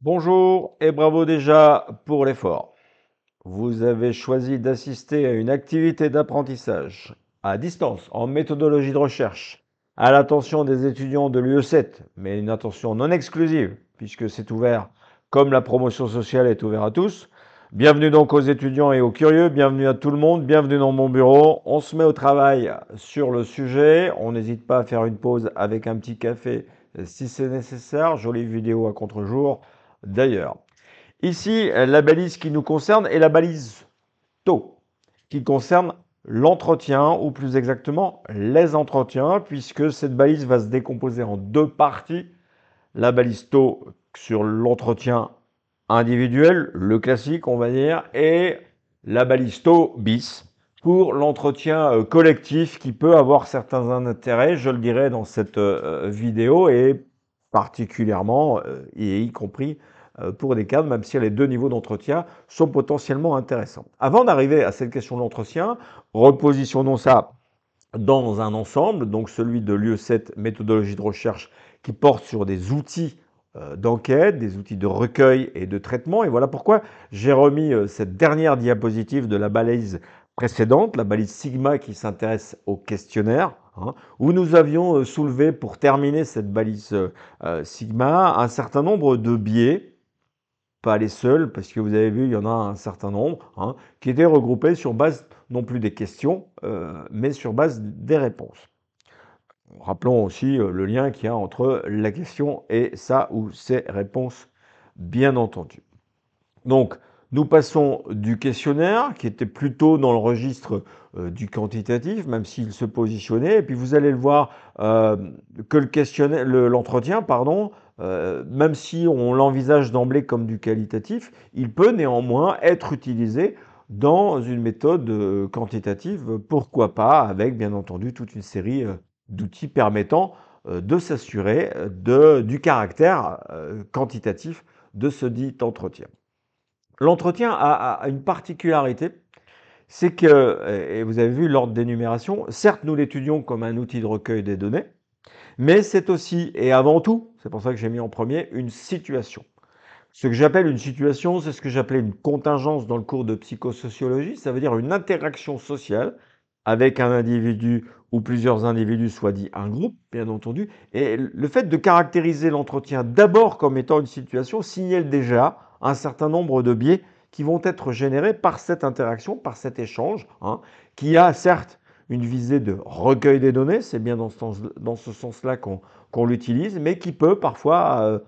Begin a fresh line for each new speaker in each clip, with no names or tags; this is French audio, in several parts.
Bonjour et bravo déjà pour l'effort. Vous avez choisi d'assister à une activité d'apprentissage à distance en méthodologie de recherche à l'attention des étudiants de l'UE7, mais une attention non exclusive puisque c'est ouvert comme la promotion sociale est ouverte à tous. Bienvenue donc aux étudiants et aux curieux, bienvenue à tout le monde, bienvenue dans mon bureau. On se met au travail sur le sujet, on n'hésite pas à faire une pause avec un petit café si c'est nécessaire, jolie vidéo à contre-jour d'ailleurs. Ici, la balise qui nous concerne est la balise taux, qui concerne l'entretien, ou plus exactement les entretiens, puisque cette balise va se décomposer en deux parties. La balise taux sur l'entretien individuel, le classique on va dire, et la balise taux bis pour l'entretien collectif qui peut avoir certains intérêts, je le dirai dans cette vidéo, et particulièrement, et y compris pour des cadres, même si les deux niveaux d'entretien sont potentiellement intéressants. Avant d'arriver à cette question de l'entretien, repositionnons ça dans un ensemble, donc celui de l'UE7 méthodologie de recherche qui porte sur des outils d'enquête, des outils de recueil et de traitement. Et voilà pourquoi j'ai remis cette dernière diapositive de la balise précédente, la balise Sigma qui s'intéresse au questionnaire, hein, où nous avions soulevé pour terminer cette balise Sigma un certain nombre de biais, pas les seuls, parce que vous avez vu, il y en a un certain nombre, hein, qui étaient regroupés sur base non plus des questions, mais sur base des réponses. Rappelons aussi le lien qu'il y a entre la question et sa ou ses réponses, bien entendu. Donc, nous passons du questionnaire, qui était plutôt dans le registre du quantitatif, même s'il se positionnait, et puis vous allez le voir que le questionnaire, l'entretien, pardon, même si on l'envisage d'emblée comme du qualitatif, il peut néanmoins être utilisé dans une méthode quantitative, pourquoi pas, avec bien entendu toute une série d'outils permettant de s'assurer du caractère quantitatif de ce dit entretien. L'entretien a une particularité, c'est que, et vous avez vu l'ordre d'énumération, certes nous l'étudions comme un outil de recueil des données, mais c'est aussi et avant tout, c'est pour ça que j'ai mis en premier, une situation. Ce que j'appelle une situation, c'est ce que j'appelais une contingence dans le cours de psychosociologie, ça veut dire une interaction sociale avec un individu ou plusieurs individus, soit dit un groupe, bien entendu. Et le fait de caractériser l'entretien d'abord comme étant une situation signale déjà un certain nombre de biais qui vont être générés par cette interaction, par cet échange, hein, qui a certes une visée de recueil des données, c'est bien dans ce sens-là qu'on l'utilise, mais qui peut parfois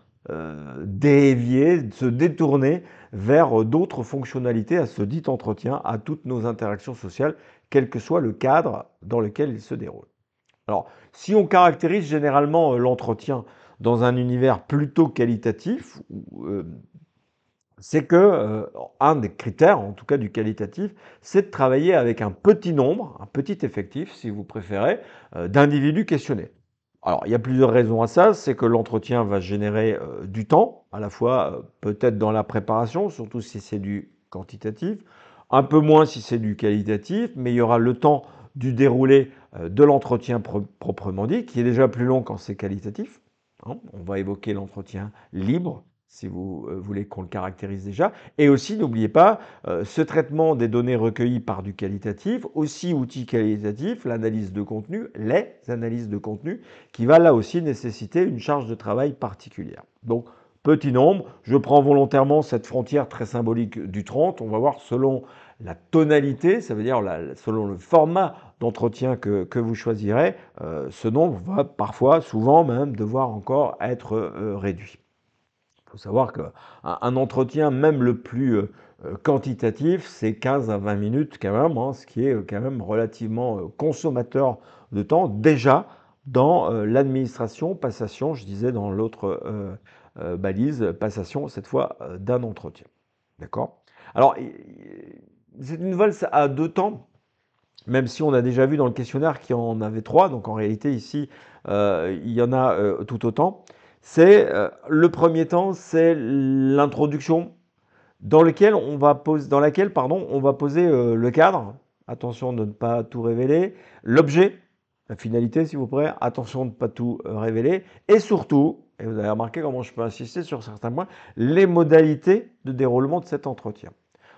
dévier, se détourner vers d'autres fonctionnalités à ce dit entretien, à toutes nos interactions sociales, quel que soit le cadre dans lequel il se déroule. Alors, si on caractérise généralement l'entretien dans un univers plutôt qualitatif, c'est que un des critères, en tout cas du qualitatif, c'est de travailler avec un petit nombre, un petit effectif, si vous préférez, d'individus questionnés. Alors, il y a plusieurs raisons à ça. C'est que l'entretien va générer du temps, à la fois peut-être dans la préparation, surtout si c'est du quantitatif, un peu moins si c'est du qualitatif, mais il y aura le temps du déroulé de l'entretien proprement dit, qui est déjà plus long quand c'est qualitatif, hein. On va évoquer l'entretien libre, si vous voulez qu'on le caractérise déjà. Et aussi, n'oubliez pas, ce traitement des données recueillies par du qualitatif, aussi outil qualitatif, l'analyse de contenu, les analyses de contenu, qui va là aussi nécessiter une charge de travail particulière. Donc, petit nombre, je prends volontairement cette frontière très symbolique du 30, on va voir selon la tonalité, ça veut dire selon le format d'entretien que vous choisirez, ce nombre va parfois, souvent même, devoir encore être réduit. Il faut savoir qu'un entretien, même le plus quantitatif, c'est 15 à 20 minutes quand même, hein, ce qui est quand même relativement consommateur de temps, déjà dans l'administration, passation, je disais dans l'autre balise, passation, cette fois d'un entretien. D'accord? Alors, c'est une valse à deux temps, même si on a déjà vu dans le questionnaire qu'il y en avait trois, donc en réalité ici, il y en a tout autant. C'est le premier temps, c'est l'introduction dans laquelle pardon, on va poser le cadre. Attention de ne pas tout révéler. L'objet, La finalité, s'il vous plaît, attention de ne pas tout révéler. Et surtout, et vous avez remarqué comment je peux insister sur certains points, les modalités de déroulement de cet entretien.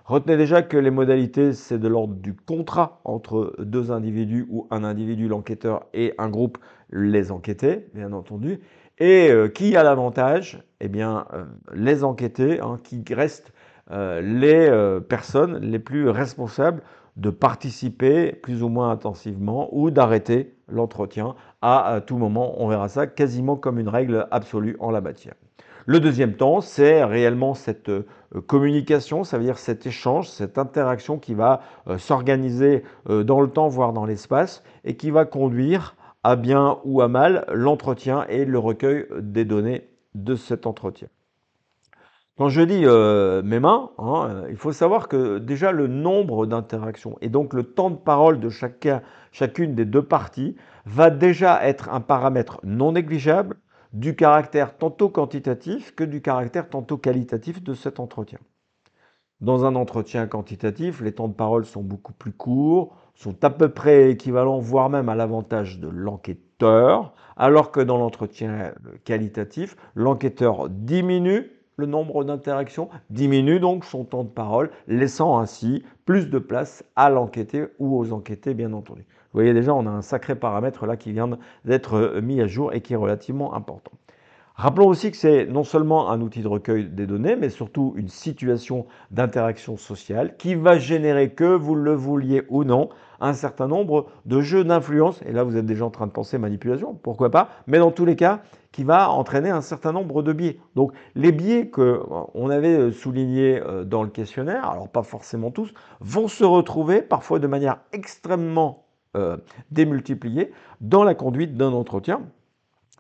Retenez déjà que les modalités, c'est de l'ordre du contrat entre deux individus ou un individu, l'enquêteur, et un groupe, les enquêtés, bien entendu. Et qui a l'avantage? Eh bien, les enquêtés, hein, qui restent les personnes les plus responsables de participer plus ou moins intensivement ou d'arrêter l'entretien à tout moment. On verra ça quasiment comme une règle absolue en la matière. Le deuxième temps, c'est réellement cette communication, ça veut dire cet échange, cette interaction qui va s'organiser dans le temps, voire dans l'espace, et qui va conduire à bien ou à mal l'entretien et le recueil des données de cet entretien. Quand je dis mes mains, hein, il faut savoir que déjà le nombre d'interactions et donc le temps de parole de chacune des deux parties va déjà être un paramètre non négligeable du caractère tantôt quantitatif que du caractère tantôt qualitatif de cet entretien. Dans un entretien quantitatif, les temps de parole sont beaucoup plus courts, sont à peu près équivalents, voire même à l'avantage de l'enquêteur, alors que dans l'entretien qualitatif, l'enquêteur diminue le nombre d'interactions, diminue donc son temps de parole, laissant ainsi plus de place à l'enquêté ou aux enquêtés, bien entendu. Vous voyez déjà, on a un sacré paramètre là qui vient d'être mis à jour et qui est relativement important. Rappelons aussi que c'est non seulement un outil de recueil des données, mais surtout une situation d'interaction sociale qui va générer, que vous le vouliez ou non, un certain nombre de jeux d'influence. Et là, vous êtes déjà en train de penser manipulation, pourquoi pas, mais dans tous les cas, qui va entraîner un certain nombre de biais. Donc, les biais qu'on avait soulignés dans le questionnaire, alors pas forcément tous, vont se retrouver parfois de manière extrêmement démultipliée dans la conduite d'un entretien.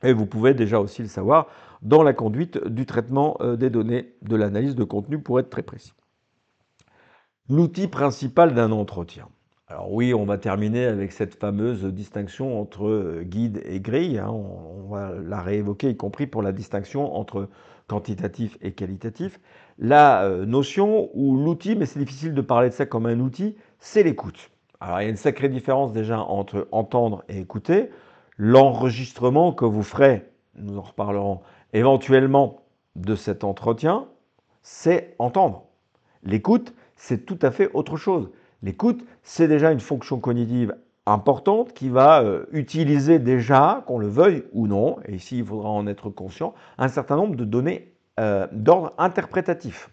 Et vous pouvez déjà aussi le savoir dans la conduite du traitement des données, de l'analyse de contenu pour être très précis. L'outil principal d'un entretien. Alors oui, on va terminer avec cette fameuse distinction entre guide et grille. Hein. On va la réévoquer, y compris pour la distinction entre quantitatif et qualitatif. La notion ou l'outil, mais c'est difficile de parler de ça comme un outil, c'est l'écoute. Alors il y a une sacrée différence déjà entre entendre et écouter. L'enregistrement que vous ferez, nous en reparlerons éventuellement de cet entretien, c'est entendre. L'écoute, c'est tout à fait autre chose. L'écoute, c'est déjà une fonction cognitive importante qui va utiliser déjà, qu'on le veuille ou non, et ici il faudra en être conscient, un certain nombre de données d'ordre interprétatif.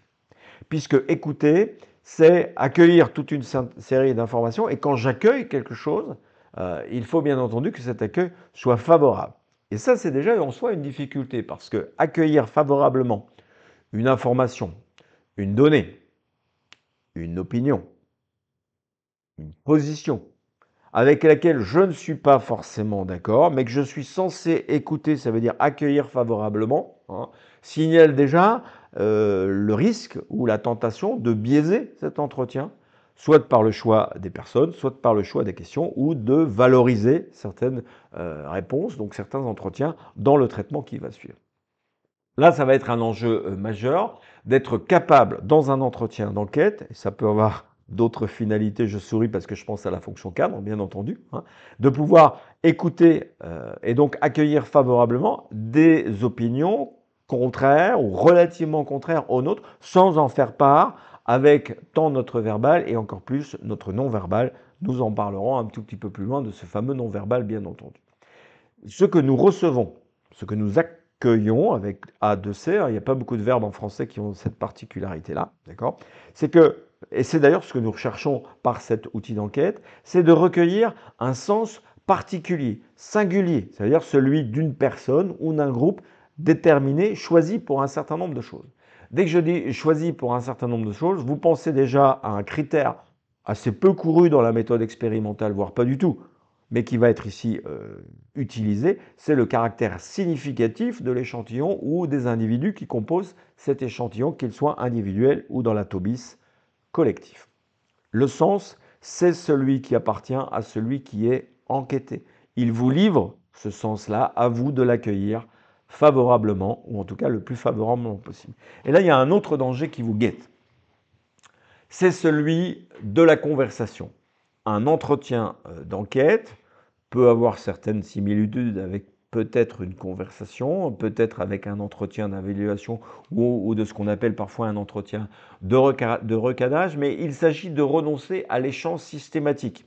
Puisque écouter, c'est accueillir toute une série d'informations, et quand j'accueille quelque chose, il faut bien entendu que cet accueil soit favorable. Et ça, c'est déjà en soi une difficulté, parce que accueillir favorablement une information, une donnée, une opinion, une position, avec laquelle je ne suis pas forcément d'accord, mais que je suis censé écouter, ça veut dire accueillir favorablement, hein, signale déjà le risque ou la tentation de biaiser cet entretien, soit par le choix des personnes, soit par le choix des questions, ou de valoriser certaines réponses, donc certains entretiens, dans le traitement qui va suivre. Là, ça va être un enjeu majeur d'être capable, dans un entretien d'enquête, et ça peut avoir d'autres finalités, je souris parce que je pense à la fonction cadre, bien entendu, hein, de pouvoir écouter et donc accueillir favorablement des opinions contraires ou relativement contraires aux nôtres, sans en faire part avec tant notre verbal et encore plus notre non-verbal. Nous en parlerons un tout petit peu plus loin de ce fameux non-verbal, bien entendu. Ce que nous recevons, ce que nous accueillons avec A2C, hein, il n'y a pas beaucoup de verbes en français qui ont cette particularité-là, d'accord? C'est que, et c'est d'ailleurs ce que nous recherchons par cet outil d'enquête, c'est de recueillir un sens particulier, singulier, c'est-à-dire celui d'une personne ou d'un groupe déterminé, choisi pour un certain nombre de choses. Dès que je dis choisi pour un certain nombre de choses, vous pensez déjà à un critère assez peu couru dans la méthode expérimentale, voire pas du tout, mais qui va être ici utilisé, c'est le caractère significatif de l'échantillon ou des individus qui composent cet échantillon, qu'ils soient individuels ou dans l'atobis collectif. Le sens, c'est celui qui appartient à celui qui est enquêté. Il vous livre ce sens-là, à vous de l'accueillir favorablement, ou en tout cas le plus favorablement possible. Et là, il y a un autre danger qui vous guette. C'est celui de la conversation. Un entretien d'enquête peut avoir certaines similitudes avec peut-être une conversation, peut-être avec un entretien d'évaluation ou de ce qu'on appelle parfois un entretien de recadrage, mais il s'agit de renoncer à l'échange systématique.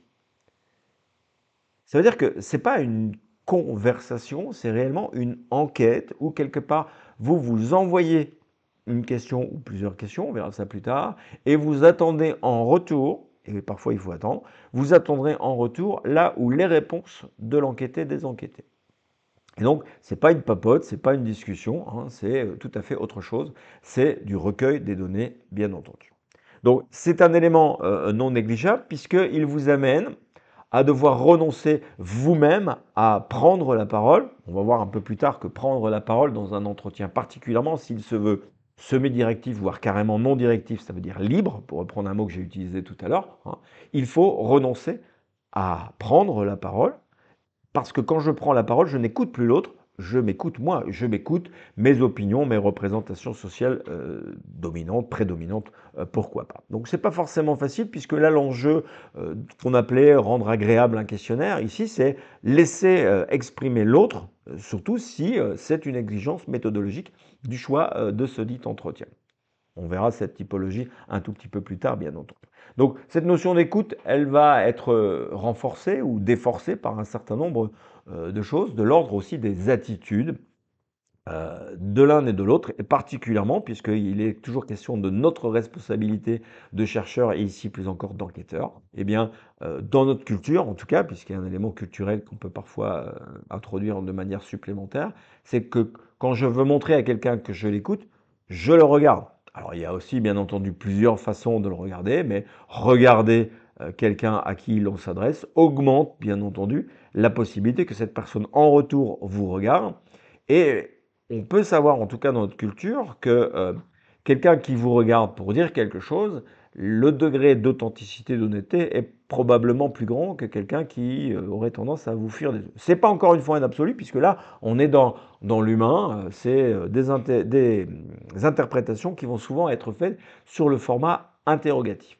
Ça veut dire que ce n'est pas une conversation, c'est réellement une enquête où quelque part vous envoyez une question ou plusieurs questions, on verra ça plus tard, et vous attendez en retour, et parfois il faut attendre, vous attendrez en retour là où les réponses de l'enquêté des enquêtés. Et donc, ce n'est pas une papote, ce n'est pas une discussion, hein, c'est tout à fait autre chose, c'est du recueil des données, bien entendu. Donc, c'est un élément non négligeable puisqu'il vous amène à devoir renoncer vous-même à prendre la parole. On va voir un peu plus tard que prendre la parole dans un entretien, particulièrement s'il se veut semi-directif, voire carrément non directif, ça veut dire libre, pour reprendre un mot que j'ai utilisé tout à l'heure, hein, il faut renoncer à prendre la parole, parce que quand je prends la parole, je n'écoute plus l'autre, je m'écoute moi, je m'écoute mes opinions, mes représentations sociales dominantes, prédominantes, pourquoi pas. Donc c'est pas forcément facile puisque là l'enjeu qu'on appelait rendre agréable un questionnaire, ici c'est laisser exprimer l'autre, surtout si c'est une exigence méthodologique du choix de ce dit entretien. On verra cette typologie un tout petit peu plus tard, bien entendu. Donc, cette notion d'écoute, elle va être renforcée ou déforcée par un certain nombre de choses, de l'ordre aussi des attitudes de l'un et de l'autre, et particulièrement, puisqu'il est toujours question de notre responsabilité de chercheur et ici plus encore d'enquêteur, eh bien, dans notre culture, en tout cas, puisqu'il y a un élément culturel qu'on peut parfois introduire de manière supplémentaire, c'est que quand je veux montrer à quelqu'un que je l'écoute, je le regarde. Alors, il y a aussi, bien entendu, plusieurs façons de le regarder, mais regarder quelqu'un à qui l'on s'adresse augmente, bien entendu, la possibilité que cette personne, en retour, vous regarde. Et on peut savoir, en tout cas dans notre culture, que quelqu'un qui vous regarde pour dire quelque chose, le degré d'authenticité, d'honnêteté est probablement plus grand que quelqu'un qui aurait tendance à vous fuir des yeux. C'est pas encore une fois un absolu, puisque là, on est dans l'humain, c'est des interprétations qui vont souvent être faites sur le format interrogatif.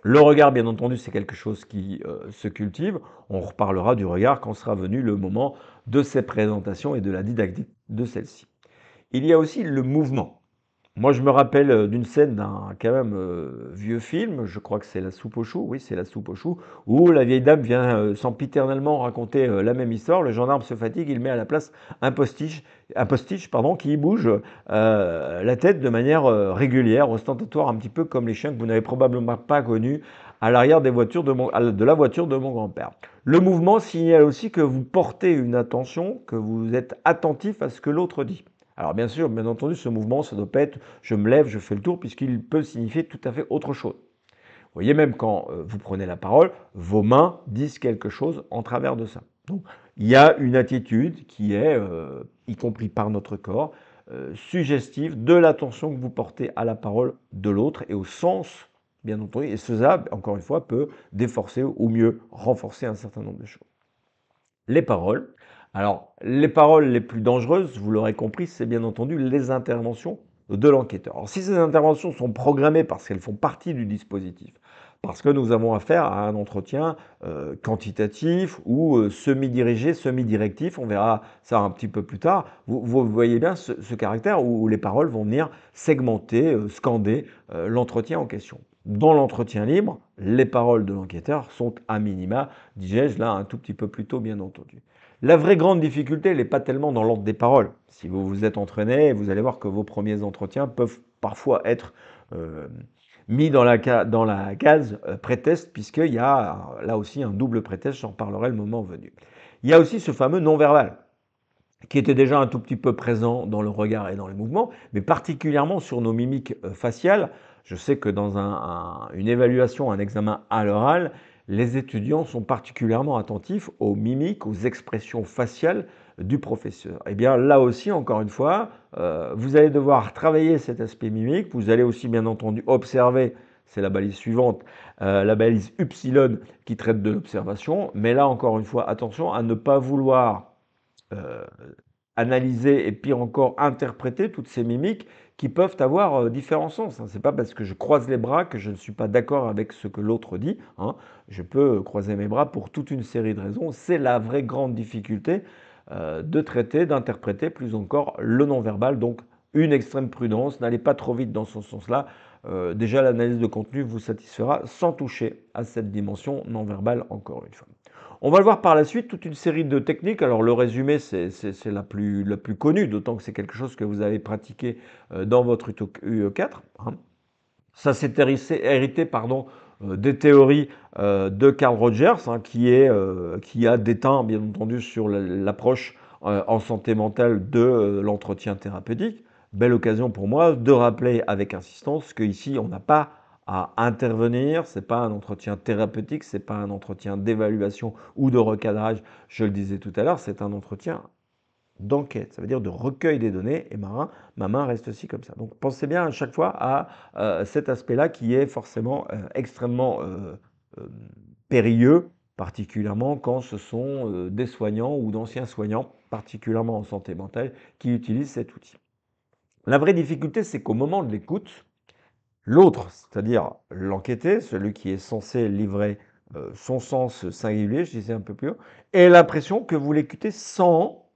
Le regard, bien entendu, c'est quelque chose qui se cultive. On reparlera du regard quand sera venu le moment de ces présentations et de la didactique de celle-ci. Il y a aussi le mouvement. Moi, je me rappelle d'une scène d'un quand même vieux film, je crois que c'est La Soupe aux choux, oui, c'est La Soupe aux choux, où la vieille dame vient sempiternellement raconter la même histoire. Le gendarme se fatigue, il met à la place un postiche pardon, qui bouge la tête de manière régulière, ostentatoire, un petit peu comme les chiens que vous n'avez probablement pas connus à l'arrière des voitures de la voiture de mon grand-père. Le mouvement signale aussi que vous portez une attention, que vous êtes attentif à ce que l'autre dit. Alors bien sûr, bien entendu, ce mouvement, ça doit pas être je me lève, je fais le tour, puisqu'il peut signifier tout à fait autre chose. Vous voyez, même quand vous prenez la parole, vos mains disent quelque chose en travers de ça. Donc, il y a une attitude qui est, y compris par notre corps, suggestive de l'attention que vous portez à la parole de l'autre et au sens, bien entendu. Et cela, encore une fois, peut déforcer ou mieux renforcer un certain nombre de choses. Les paroles. Alors, les paroles les plus dangereuses, vous l'aurez compris, c'est bien entendu les interventions de l'enquêteur. Alors, si ces interventions sont programmées parce qu'elles font partie du dispositif, parce que nous avons affaire à un entretien quantitatif ou semi-dirigé, semi-directif, on verra ça un petit peu plus tard, vous voyez bien ce caractère où les paroles vont venir segmenter, scander l'entretien en question. Dans l'entretien libre, les paroles de l'enquêteur sont à minima, disais-je là un tout petit peu plus tôt, bien entendu. La vraie grande difficulté, elle n'est pas tellement dans l'ordre des paroles. Si vous vous êtes entraîné, vous allez voir que vos premiers entretiens peuvent parfois être mis dans la case pré-test, puisqu'il y a là aussi un double pré-test, j'en parlerai le moment venu. Il y a aussi ce fameux non-verbal, qui était déjà un tout petit peu présent dans le regard et dans les mouvements, mais particulièrement sur nos mimiques faciales. Je sais que dans une évaluation, un examen à l'oral, les étudiants sont particulièrement attentifs aux mimiques, aux expressions faciales du professeur. Et bien là aussi, encore une fois, vous allez devoir travailler cet aspect mimique. Vous allez aussi, bien entendu, observer, c'est la balise suivante, la balise upsilon qui traite de l'observation. Mais là, encore une fois, attention à ne pas vouloir analyser et pire encore interpréter toutes ces mimiques qui peuvent avoir différents sens. C'est pas parce que je croise les bras que je ne suis pas d'accord avec ce que l'autre dit. Je peux croiser mes bras pour toute une série de raisons. C'est la vraie grande difficulté de traiter, d'interpréter plus encore le non-verbal. Donc une extrême prudence, n'allez pas trop vite dans ce sens-là. Déjà l'analyse de contenu vous satisfera sans toucher à cette dimension non-verbale encore une fois. On va le voir par la suite, toute une série de techniques. Alors le résumé, c'est la plus connue, d'autant que c'est quelque chose que vous avez pratiqué dans votre UE4. Ça s'est hérité des théories de Carl Rogers, qui a déteint, bien entendu, sur l'approche en santé mentale de l'entretien thérapeutique. Belle occasion pour moi de rappeler avec insistance qu'ici, on n'a pas à intervenir, c'est pas un entretien thérapeutique, c'est pas un entretien d'évaluation ou de recadrage, je le disais tout à l'heure, c'est un entretien d'enquête, ça veut dire de recueil des données, et ma main reste aussi comme ça. Donc pensez bien à chaque fois à cet aspect-là qui est forcément extrêmement périlleux, particulièrement quand ce sont des soignants ou d'anciens soignants, particulièrement en santé mentale, qui utilisent cet outil. La vraie difficulté, c'est qu'au moment de l'écoute, l'autre, c'est-à-dire l'enquêté, celui qui est censé livrer son sens singulier, je disais un peu plus haut, ait l'impression que vous l'écoutez sans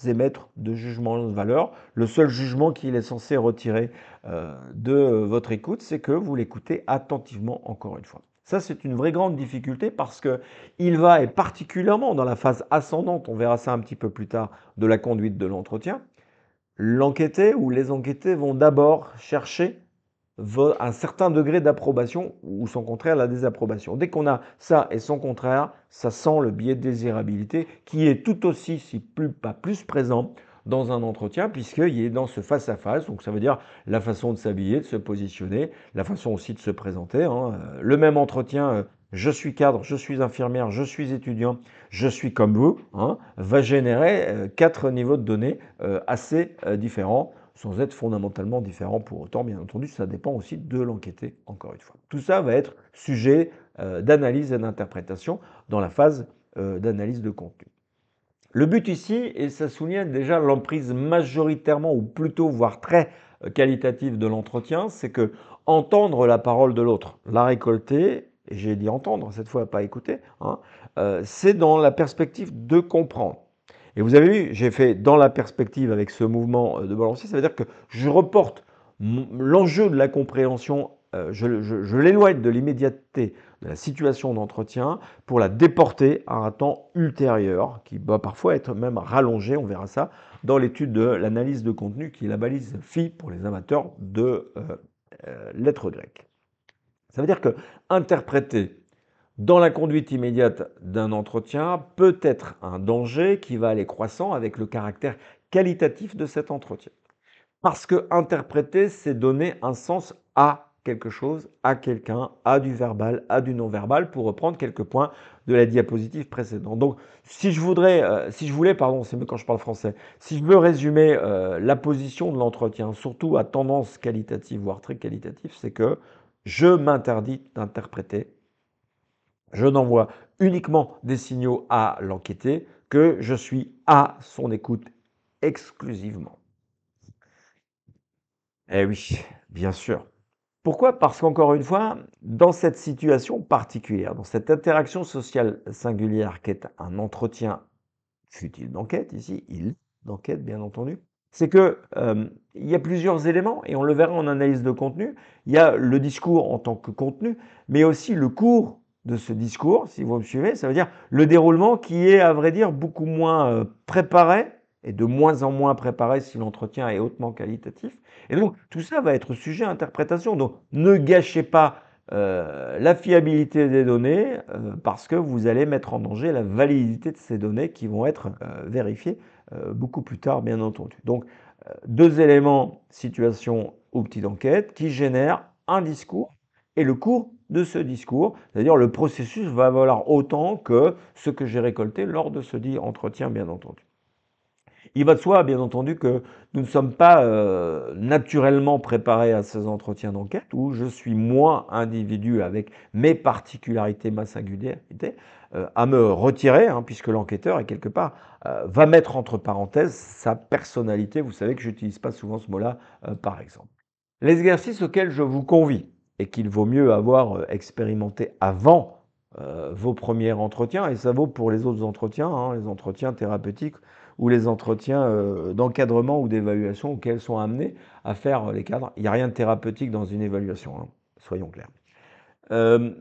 émettre de jugement de valeur. Le seul jugement qu'il est censé retirer de votre écoute, c'est que vous l'écoutez attentivement encore une fois. Ça, c'est une vraie grande difficulté parce que il va, et particulièrement dans la phase ascendante, on verra ça un petit peu plus tard, de la conduite de l'entretien, l'enquêté ou les enquêtés vont d'abord chercher un certain degré d'approbation ou son contraire, la désapprobation. Dès qu'on a ça et son contraire, ça sent le biais de désirabilité qui est tout aussi, si pas plus présent dans un entretien puisqu'il est dans ce face-à-face. Donc ça veut dire la façon de s'habiller, de se positionner, la façon aussi de se présenter. Le même entretien, je suis cadre, je suis infirmière, je suis étudiant, je suis comme vous, va générer 4 niveaux de données assez différents sans être fondamentalement différent pour autant, bien entendu, ça dépend aussi de l'enquêté, encore une fois. Tout ça va être sujet d'analyse et d'interprétation dans la phase d'analyse de contenu. Le but ici, et ça souligne déjà l'emprise majoritairement, ou plutôt voire très qualitative de l'entretien, c'est que entendre la parole de l'autre, la récolter, et j'ai dit entendre cette fois, pas écouter, c'est dans la perspective de comprendre. Et vous avez vu, j'ai fait dans la perspective avec ce mouvement de balancier, ça veut dire que je reporte l'enjeu de la compréhension, je l'éloigne de l'immédiateté de la situation d'entretien pour la déporter à un temps ultérieur, qui va parfois être même rallongé, on verra ça, dans l'étude de l'analyse de contenu, qui est la balise phi pour les amateurs de lettres grecques. Ça veut dire que interpréter dans la conduite immédiate d'un entretien peut être un danger qui va aller croissant avec le caractère qualitatif de cet entretien. Parce que interpréter, c'est donner un sens à quelque chose, à quelqu'un, à du verbal, à du non-verbal, pour reprendre quelques points de la diapositive précédente. Donc, si je voulais, c'est mieux quand je parle français, si je veux résumer la position de l'entretien, surtout à tendance qualitative, voire très qualitative, c'est que je m'interdis d'interpréter. Je n'envoie uniquement des signaux à l'enquêté, que je suis à son écoute exclusivement. Eh oui, bien sûr. Pourquoi? Parce qu'encore une fois, dans cette situation particulière, dans cette interaction sociale singulière qu'est un entretien, fut-il d'enquête ici, d'enquête bien entendu, c'est que il y a plusieurs éléments, et on le verra en analyse de contenu. Il y a le discours en tant que contenu, mais aussi le cours de ce discours, si vous me suivez, ça veut dire le déroulement qui est, à vrai dire, beaucoup moins préparé, et de moins en moins préparé si l'entretien est hautement qualitatif. Et donc, tout ça va être sujet à interprétation. Donc, ne gâchez pas la fiabilité des données parce que vous allez mettre en danger la validité de ces données qui vont être vérifiées beaucoup plus tard, bien entendu. Donc, deux éléments, situation, outil d'enquête, qui génèrent un discours et le cours de ce discours, c'est-à-dire le processus va valoir autant que ce que j'ai récolté lors de ce dit entretien, bien entendu. Il va de soi, bien entendu, que nous ne sommes pas naturellement préparés à ces entretiens d'enquête où je suis moi, individu, avec mes particularités, ma singularité, à me retirer, hein, puisque l'enquêteur, est quelque part, va mettre entre parenthèses sa personnalité. Vous savez que je n'utilise pas souvent ce mot-là, par exemple. L'exercice auquel je vous convie et qu'il vaut mieux avoir expérimenté avant vos premiers entretiens, et ça vaut pour les autres entretiens, hein, les entretiens thérapeutiques ou les entretiens d'encadrement ou d'évaluation auxquels sont amenés à faire les cadres. Il n'y a rien de thérapeutique dans une évaluation, hein, soyons clairs. Euh,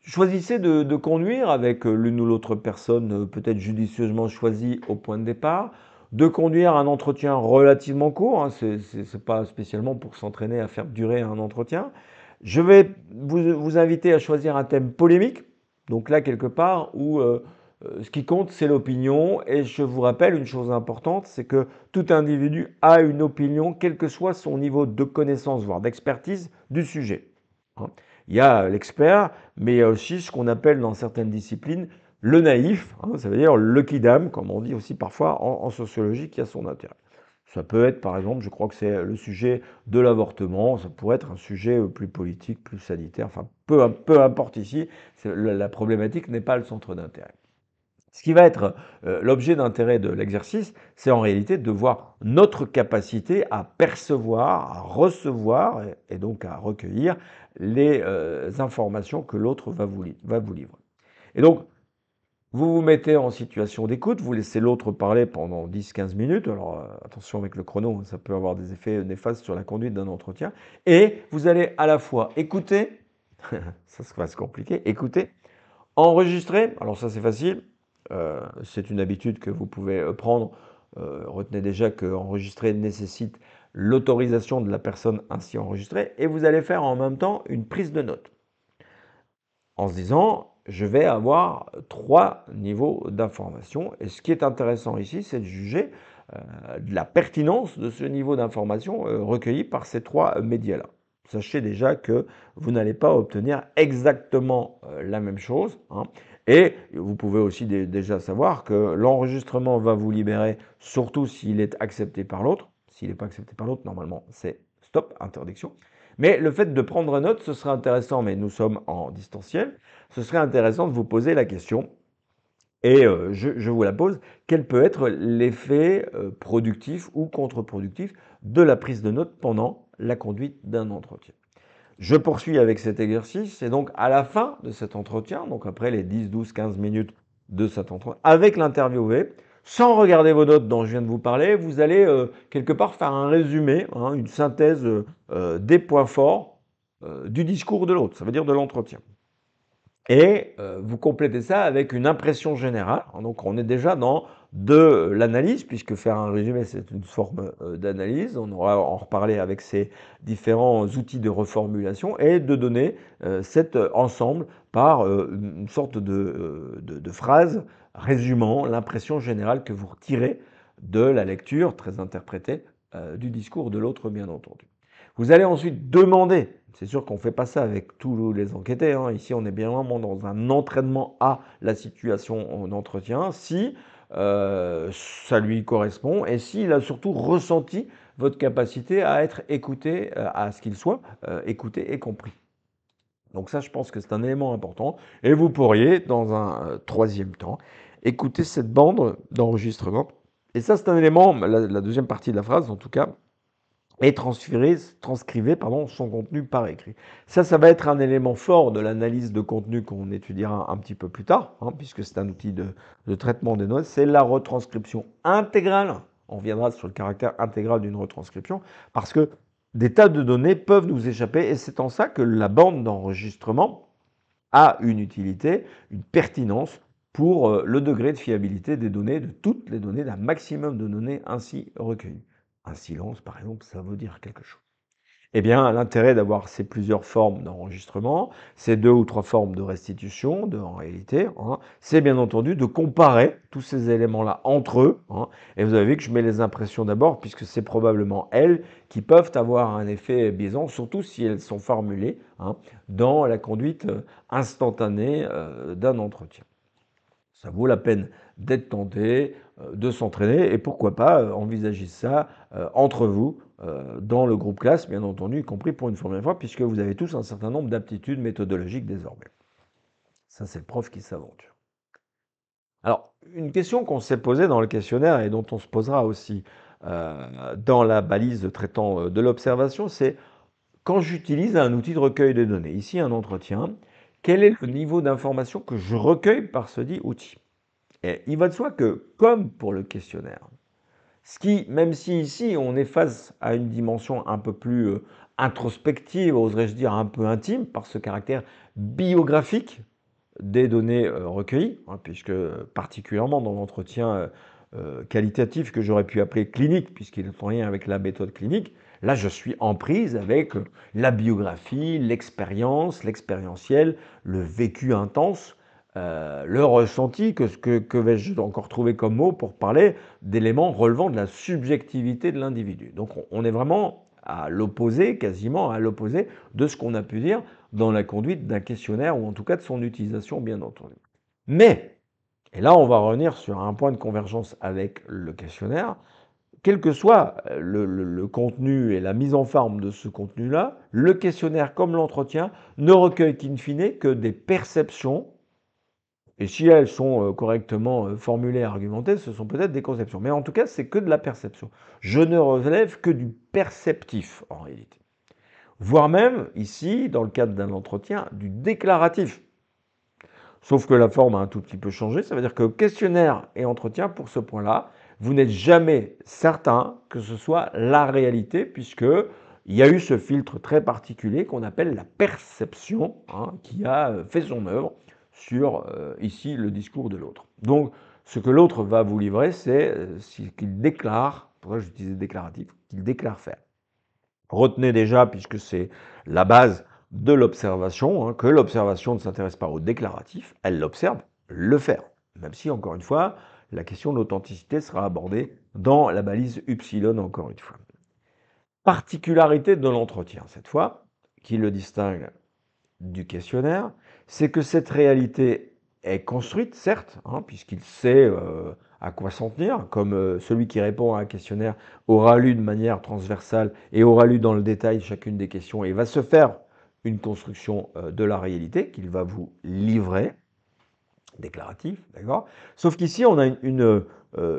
Choisissez de conduire avec l'une ou l'autre personne peut-être judicieusement choisie au point de départ, de conduire un entretien relativement court, hein, c'est pas spécialement pour s'entraîner à faire durer un entretien. Je vais vous inviter à choisir un thème polémique, donc là quelque part où ce qui compte c'est l'opinion, et je vous rappelle une chose importante, c'est que tout individu a une opinion, quel que soit son niveau de connaissance, voire d'expertise du sujet, hein. Il y a l'expert, mais il y a aussi ce qu'on appelle dans certaines disciplines le naïf, hein, ça veut dire le kidam, comme on dit aussi parfois en sociologie, qui a son intérêt. Ça peut être, par exemple, je crois que c'est le sujet de l'avortement, ça pourrait être un sujet plus politique, plus sanitaire, enfin peu importe ici, la problématique n'est pas le centre d'intérêt. Ce qui va être l'objet d'intérêt de l'exercice, c'est en réalité de voir notre capacité à percevoir, à recevoir et donc à recueillir les informations que l'autre va vous livrer. Et donc, vous vous mettez en situation d'écoute, vous laissez l'autre parler pendant 10-15 minutes. Alors attention avec le chrono, ça peut avoir des effets néfastes sur la conduite d'un entretien. Et vous allez à la fois écouter, ça va se compliquer, écouter, enregistrer, alors ça c'est facile, c'est une habitude que vous pouvez prendre. Retenez déjà que enregistrer nécessite l'autorisation de la personne ainsi enregistrée, et vous allez faire en même temps une prise de notes en se disant je vais avoir 3 niveaux d'information, et ce qui est intéressant ici c'est de juger de la pertinence de ce niveau d'information recueilli par ces 3 médias-là. Sachez déjà que vous n'allez pas obtenir exactement la même chose, hein. Et vous pouvez aussi déjà savoir que l'enregistrement va vous libérer, surtout s'il est accepté par l'autre. S'il n'est pas accepté par l'autre, normalement, c'est stop, interdiction. Mais le fait de prendre note, ce serait intéressant, mais nous sommes en distanciel, ce serait intéressant de vous poser la question, et je vous la pose, quel peut être l'effet productif ou contre-productif de la prise de notes pendant la conduite d'un entretien. Je poursuis avec cet exercice, et donc à la fin de cet entretien, donc après les 10, 12, 15 minutes de cet entretien, avec l'interviewé, sans regarder vos notes dont je viens de vous parler, vous allez quelque part faire un résumé, hein, une synthèse des points forts du discours de l'autre, ça veut dire de l'entretien. Et vous complétez ça avec une impression générale. Donc on est déjà dans de l'analyse, puisque faire un résumé, c'est une forme d'analyse. On aura en reparlé avec ces différents outils de reformulation, et de donner cet ensemble par une sorte de phrase résumant l'impression générale que vous retirez de la lecture, très interprétée, du discours de l'autre, bien entendu. Vous allez ensuite demander, c'est sûr qu'on ne fait pas ça avec tous les enquêtés, hein. Ici on est bien vraiment dans un entraînement à la situation en entretien, si ça lui correspond, et s'il a surtout ressenti votre capacité à être écouté, à ce qu'il soit écouté et compris. Donc ça, je pense que c'est un élément important, et vous pourriez, dans un troisième temps, écouter cette bande d'enregistrement. Et ça, c'est un élément, la deuxième partie de la phrase en tout cas, et transcrivez son contenu par écrit. Ça va être un élément fort de l'analyse de contenu qu'on étudiera un petit peu plus tard, hein, puisque c'est un outil de traitement des notes, c'est la retranscription intégrale. On reviendra sur le caractère intégral d'une retranscription, parce que des tas de données peuvent nous échapper, et c'est en ça que la bande d'enregistrement a une utilité, une pertinence pour le degré de fiabilité des données, de toutes les données, d'un maximum de données ainsi recueillies. Un silence, par exemple, ça veut dire quelque chose. Eh bien, l'intérêt d'avoir ces plusieurs formes d'enregistrement, ces 2 ou 3 formes de restitution, en réalité, hein, c'est bien entendu de comparer tous ces éléments-là entre eux, hein. Et vous avez vu que je mets les impressions d'abord, puisque c'est probablement elles qui peuvent avoir un effet biaisant, surtout si elles sont formulées, hein, dans la conduite instantanée d'un entretien. Ça vaut la peine d'être tenté, de s'entraîner et pourquoi pas envisager ça entre vous, dans le groupe classe, bien entendu, y compris pour une première fois, puisque vous avez tous un certain nombre d'aptitudes méthodologiques désormais. Ça, c'est le prof qui s'aventure. Alors, une question qu'on s'est posée dans le questionnaire et dont on se posera aussi dans la balise traitant de l'observation, c'est quand j'utilise un outil de recueil de données, ici un entretien, quel est le niveau d'information que je recueille par ce dit outil? Et il va de soi que, comme pour le questionnaire, même si ici on est face à une dimension un peu plus introspective, oserais-je dire un peu intime, par ce caractère biographique des données recueillies, hein, puisque particulièrement dans l'entretien qualitatif que j'aurais pu appeler clinique, puisqu'il n'est en lien avec la méthode clinique, là je suis en prise avec la biographie, l'expérience, l'expérientiel, le vécu intense, le ressenti, que vais-je encore trouver comme mot pour parler d'éléments relevant de la subjectivité de l'individu. Donc on est vraiment à l'opposé, quasiment à l'opposé de ce qu'on a pu dire dans la conduite d'un questionnaire, ou en tout cas de son utilisation, bien entendu. Mais, et là on va revenir sur un point de convergence avec le questionnaire, quel que soit le contenu et la mise en forme de ce contenu-là, le questionnaire comme l'entretien ne recueille qu'in fine que des perceptions, et si elles sont correctement formulées et argumentées, ce sont peut-être des conceptions. Mais en tout cas, c'est que de la perception. Je ne relève que du perceptif, en réalité. Voire même, ici, dans le cadre d'un entretien, du déclaratif. Sauf que la forme a un tout petit peu changé. Ça veut dire que questionnaire et entretien, pour ce point-là, vous n'êtes jamais certain que ce soit la réalité, puisque il y a eu ce filtre très particulier qu'on appelle la perception, hein, qui a fait son œuvre sur, ici, le discours de l'autre. Donc, ce que l'autre va vous livrer, c'est ce qu'il déclare, pourquoi j'utilise déclaratif, qu'il déclare faire. Retenez déjà, puisque c'est la base de l'observation, hein, que l'observation ne s'intéresse pas au déclaratif, elle l'observe le faire. Même si, encore une fois, la question de l'authenticité sera abordée dans la balise upsilon, encore une fois. Particularité de l'entretien, cette fois, qui le distingue du questionnaire, c'est que cette réalité est construite, certes, hein, puisqu'il sait à quoi s'en tenir, comme celui qui répond à un questionnaire aura lu de manière transversale et aura lu dans le détail chacune des questions et va se faire une construction de la réalité qu'il va vous livrer, déclaratif, d'accord? Sauf qu'ici, on a une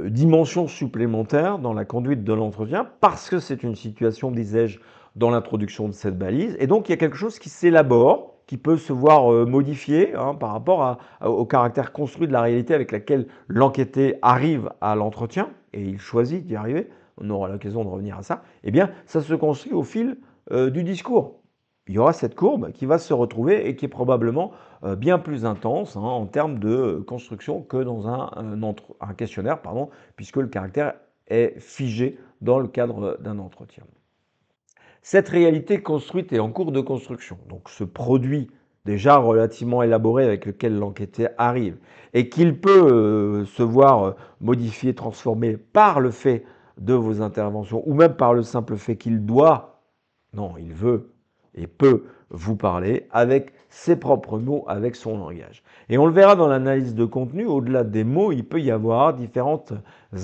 dimension supplémentaire dans la conduite de l'entretien parce que c'est une situation, disais-je, dans l'introduction de cette balise. Et donc, il y a quelque chose qui s'élabore, qui peut se voir modifié hein, par rapport au caractère construit de la réalité avec laquelle l'enquêté arrive à l'entretien, et il choisit d'y arriver, on aura l'occasion de revenir à ça, eh bien, ça se construit au fil du discours. Il y aura cette courbe qui va se retrouver et qui est probablement bien plus intense hein, en termes de construction que dans un questionnaire, pardon, puisque le caractère est figé dans le cadre d'un entretien. Cette réalité construite est en cours de construction, donc ce produit déjà relativement élaboré avec lequel l'enquêté arrive, et qu'il peut se voir modifié, transformé par le fait de vos interventions, ou même par le simple fait qu'il doit, non, il veut et peut vous parler avec ses propres mots, avec son langage. Et on le verra dans l'analyse de contenu, au-delà des mots, il peut y avoir différentes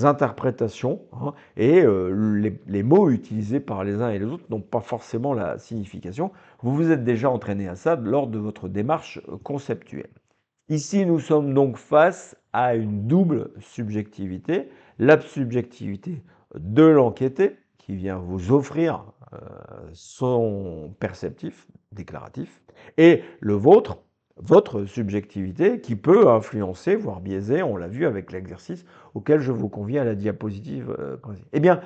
interprétations, hein, et les mots utilisés par les uns et les autres n'ont pas forcément la signification. Vous vous êtes déjà entraîné à ça lors de votre démarche conceptuelle. Ici, nous sommes donc face à une double subjectivité, la subjectivité de l'enquêté, qui vient vous offrir son perceptif, déclaratif, et le vôtre, votre subjectivité, qui peut influencer, voire biaiser, on l'a vu avec l'exercice auquel je vous convie à la diapositive présente. Eh bien,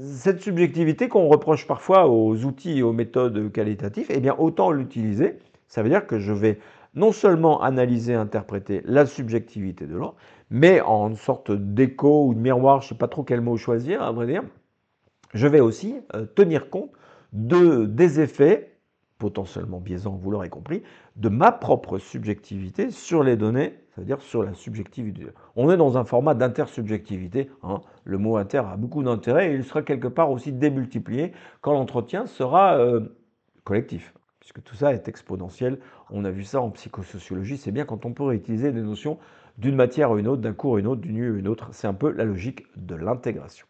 cette subjectivité qu'on reproche parfois aux outils et aux méthodes qualitatives, eh bien, autant l'utiliser. Ça veut dire que je vais non seulement analyser, interpréter la subjectivité de l'autre, mais en sorte d'écho ou de miroir, je ne sais pas trop quel mot choisir, à vrai dire, je vais aussi tenir compte des effets, potentiellement biaisants, vous l'aurez compris, de ma propre subjectivité sur les données, c'est-à-dire sur la subjectivité. On est dans un format d'intersubjectivité, hein. Le mot inter a beaucoup d'intérêt et il sera quelque part aussi démultiplié quand l'entretien sera collectif, puisque tout ça est exponentiel. On a vu ça en psychosociologie, c'est bien quand on peut réutiliser des notions d'une matière à une autre, d'un cours à une autre, d'une nuit à une autre. C'est un peu la logique de l'intégration.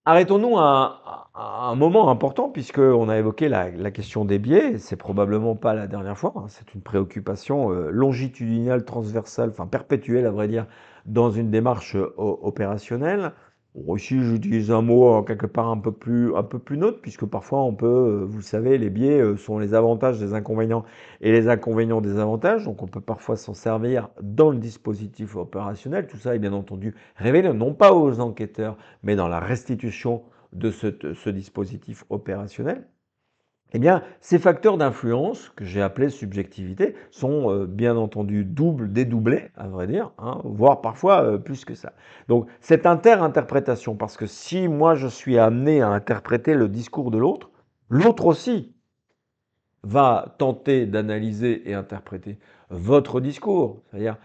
Arrêtons-nous à un moment important, puisqu'on a évoqué la question des biais. C'est probablement pas la dernière fois, hein. C'est une préoccupation longitudinale, transversale, enfin perpétuelle, à vrai dire, dans une démarche opérationnelle. Bon, ici, j'utilise un mot quelque part un peu plus neutre, puisque parfois on peut, vous le savez, les biais sont les avantages des inconvénients et les inconvénients des avantages. Donc on peut parfois s'en servir dans le dispositif opérationnel. Tout ça est bien entendu révélé, non pas aux enquêteurs, mais dans la restitution de ce dispositif opérationnel. Eh bien, ces facteurs d'influence, que j'ai appelés subjectivité, sont bien entendu dédoublés, à vrai dire, hein, voire parfois plus que ça. Donc, cette inter-interprétation, parce que si moi je suis amené à interpréter le discours de l'autre, l'autre aussi va tenter d'analyser et interpréter votre discours, c'est-à-dire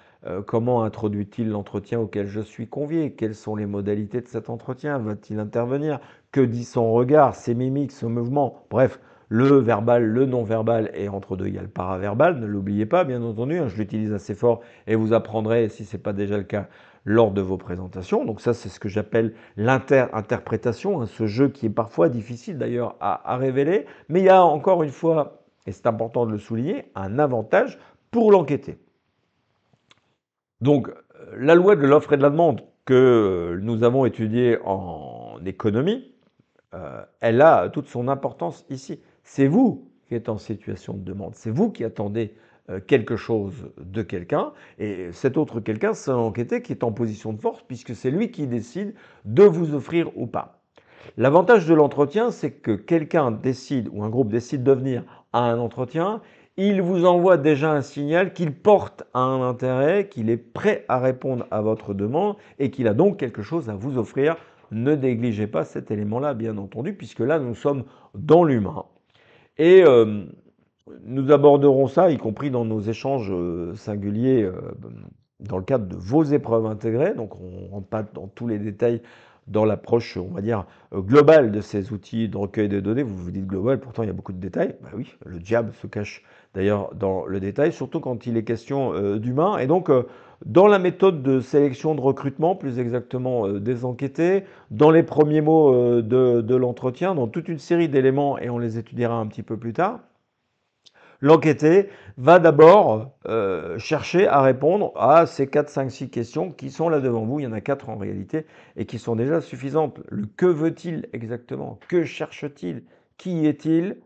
comment introduit-il l'entretien auquel je suis convié, quelles sont les modalités de cet entretien, va-t-il intervenir, que dit son regard, ses mimiques, son mouvement, bref, le verbal, le non-verbal, et entre deux il y a le paraverbal, ne l'oubliez pas bien entendu, hein, je l'utilise assez fort et vous apprendrez, si ce n'est pas déjà le cas, lors de vos présentations. Donc ça, c'est ce que j'appelle l'inter-interprétation, hein, ce jeu qui est parfois difficile d'ailleurs à révéler, mais il y a encore une fois, et c'est important de le souligner, un avantage pour l'enquêté. Donc, la loi de l'offre et de la demande que nous avons étudiée en économie, elle a toute son importance ici. C'est vous qui êtes en situation de demande, c'est vous qui attendez quelque chose de quelqu'un, et cet autre quelqu'un, c'est l'enquêté qui est en position de force, puisque c'est lui qui décide de vous offrir ou pas. L'avantage de l'entretien, c'est que quelqu'un décide, ou un groupe décide de venir à un entretien, il vous envoie déjà un signal qu'il porte un intérêt, qu'il est prêt à répondre à votre demande et qu'il a donc quelque chose à vous offrir. Ne négligez pas cet élément-là, bien entendu, puisque là, nous sommes dans l'humain. Et nous aborderons ça, y compris dans nos échanges singuliers, dans le cadre de vos épreuves intégrées. Donc, on ne rentre pas dans tous les détails dans l'approche, on va dire, globale de ces outils de recueil de données. Vous vous dites global, pourtant il y a beaucoup de détails. Bah oui, le diable se cache d'ailleurs dans le détail, surtout quand il est question d'humain. Et donc, dans la méthode de sélection de recrutement, plus exactement des enquêtés, dans les premiers mots de l'entretien, dans toute une série d'éléments, et on les étudiera un petit peu plus tard, l'enquêté va d'abord chercher à répondre à ces 4, 5, 6 questions qui sont là devant vous. Il y en a 4 en réalité et qui sont déjà suffisantes. Le que veut-il exactement? Que cherche-t-il? Qui est-il?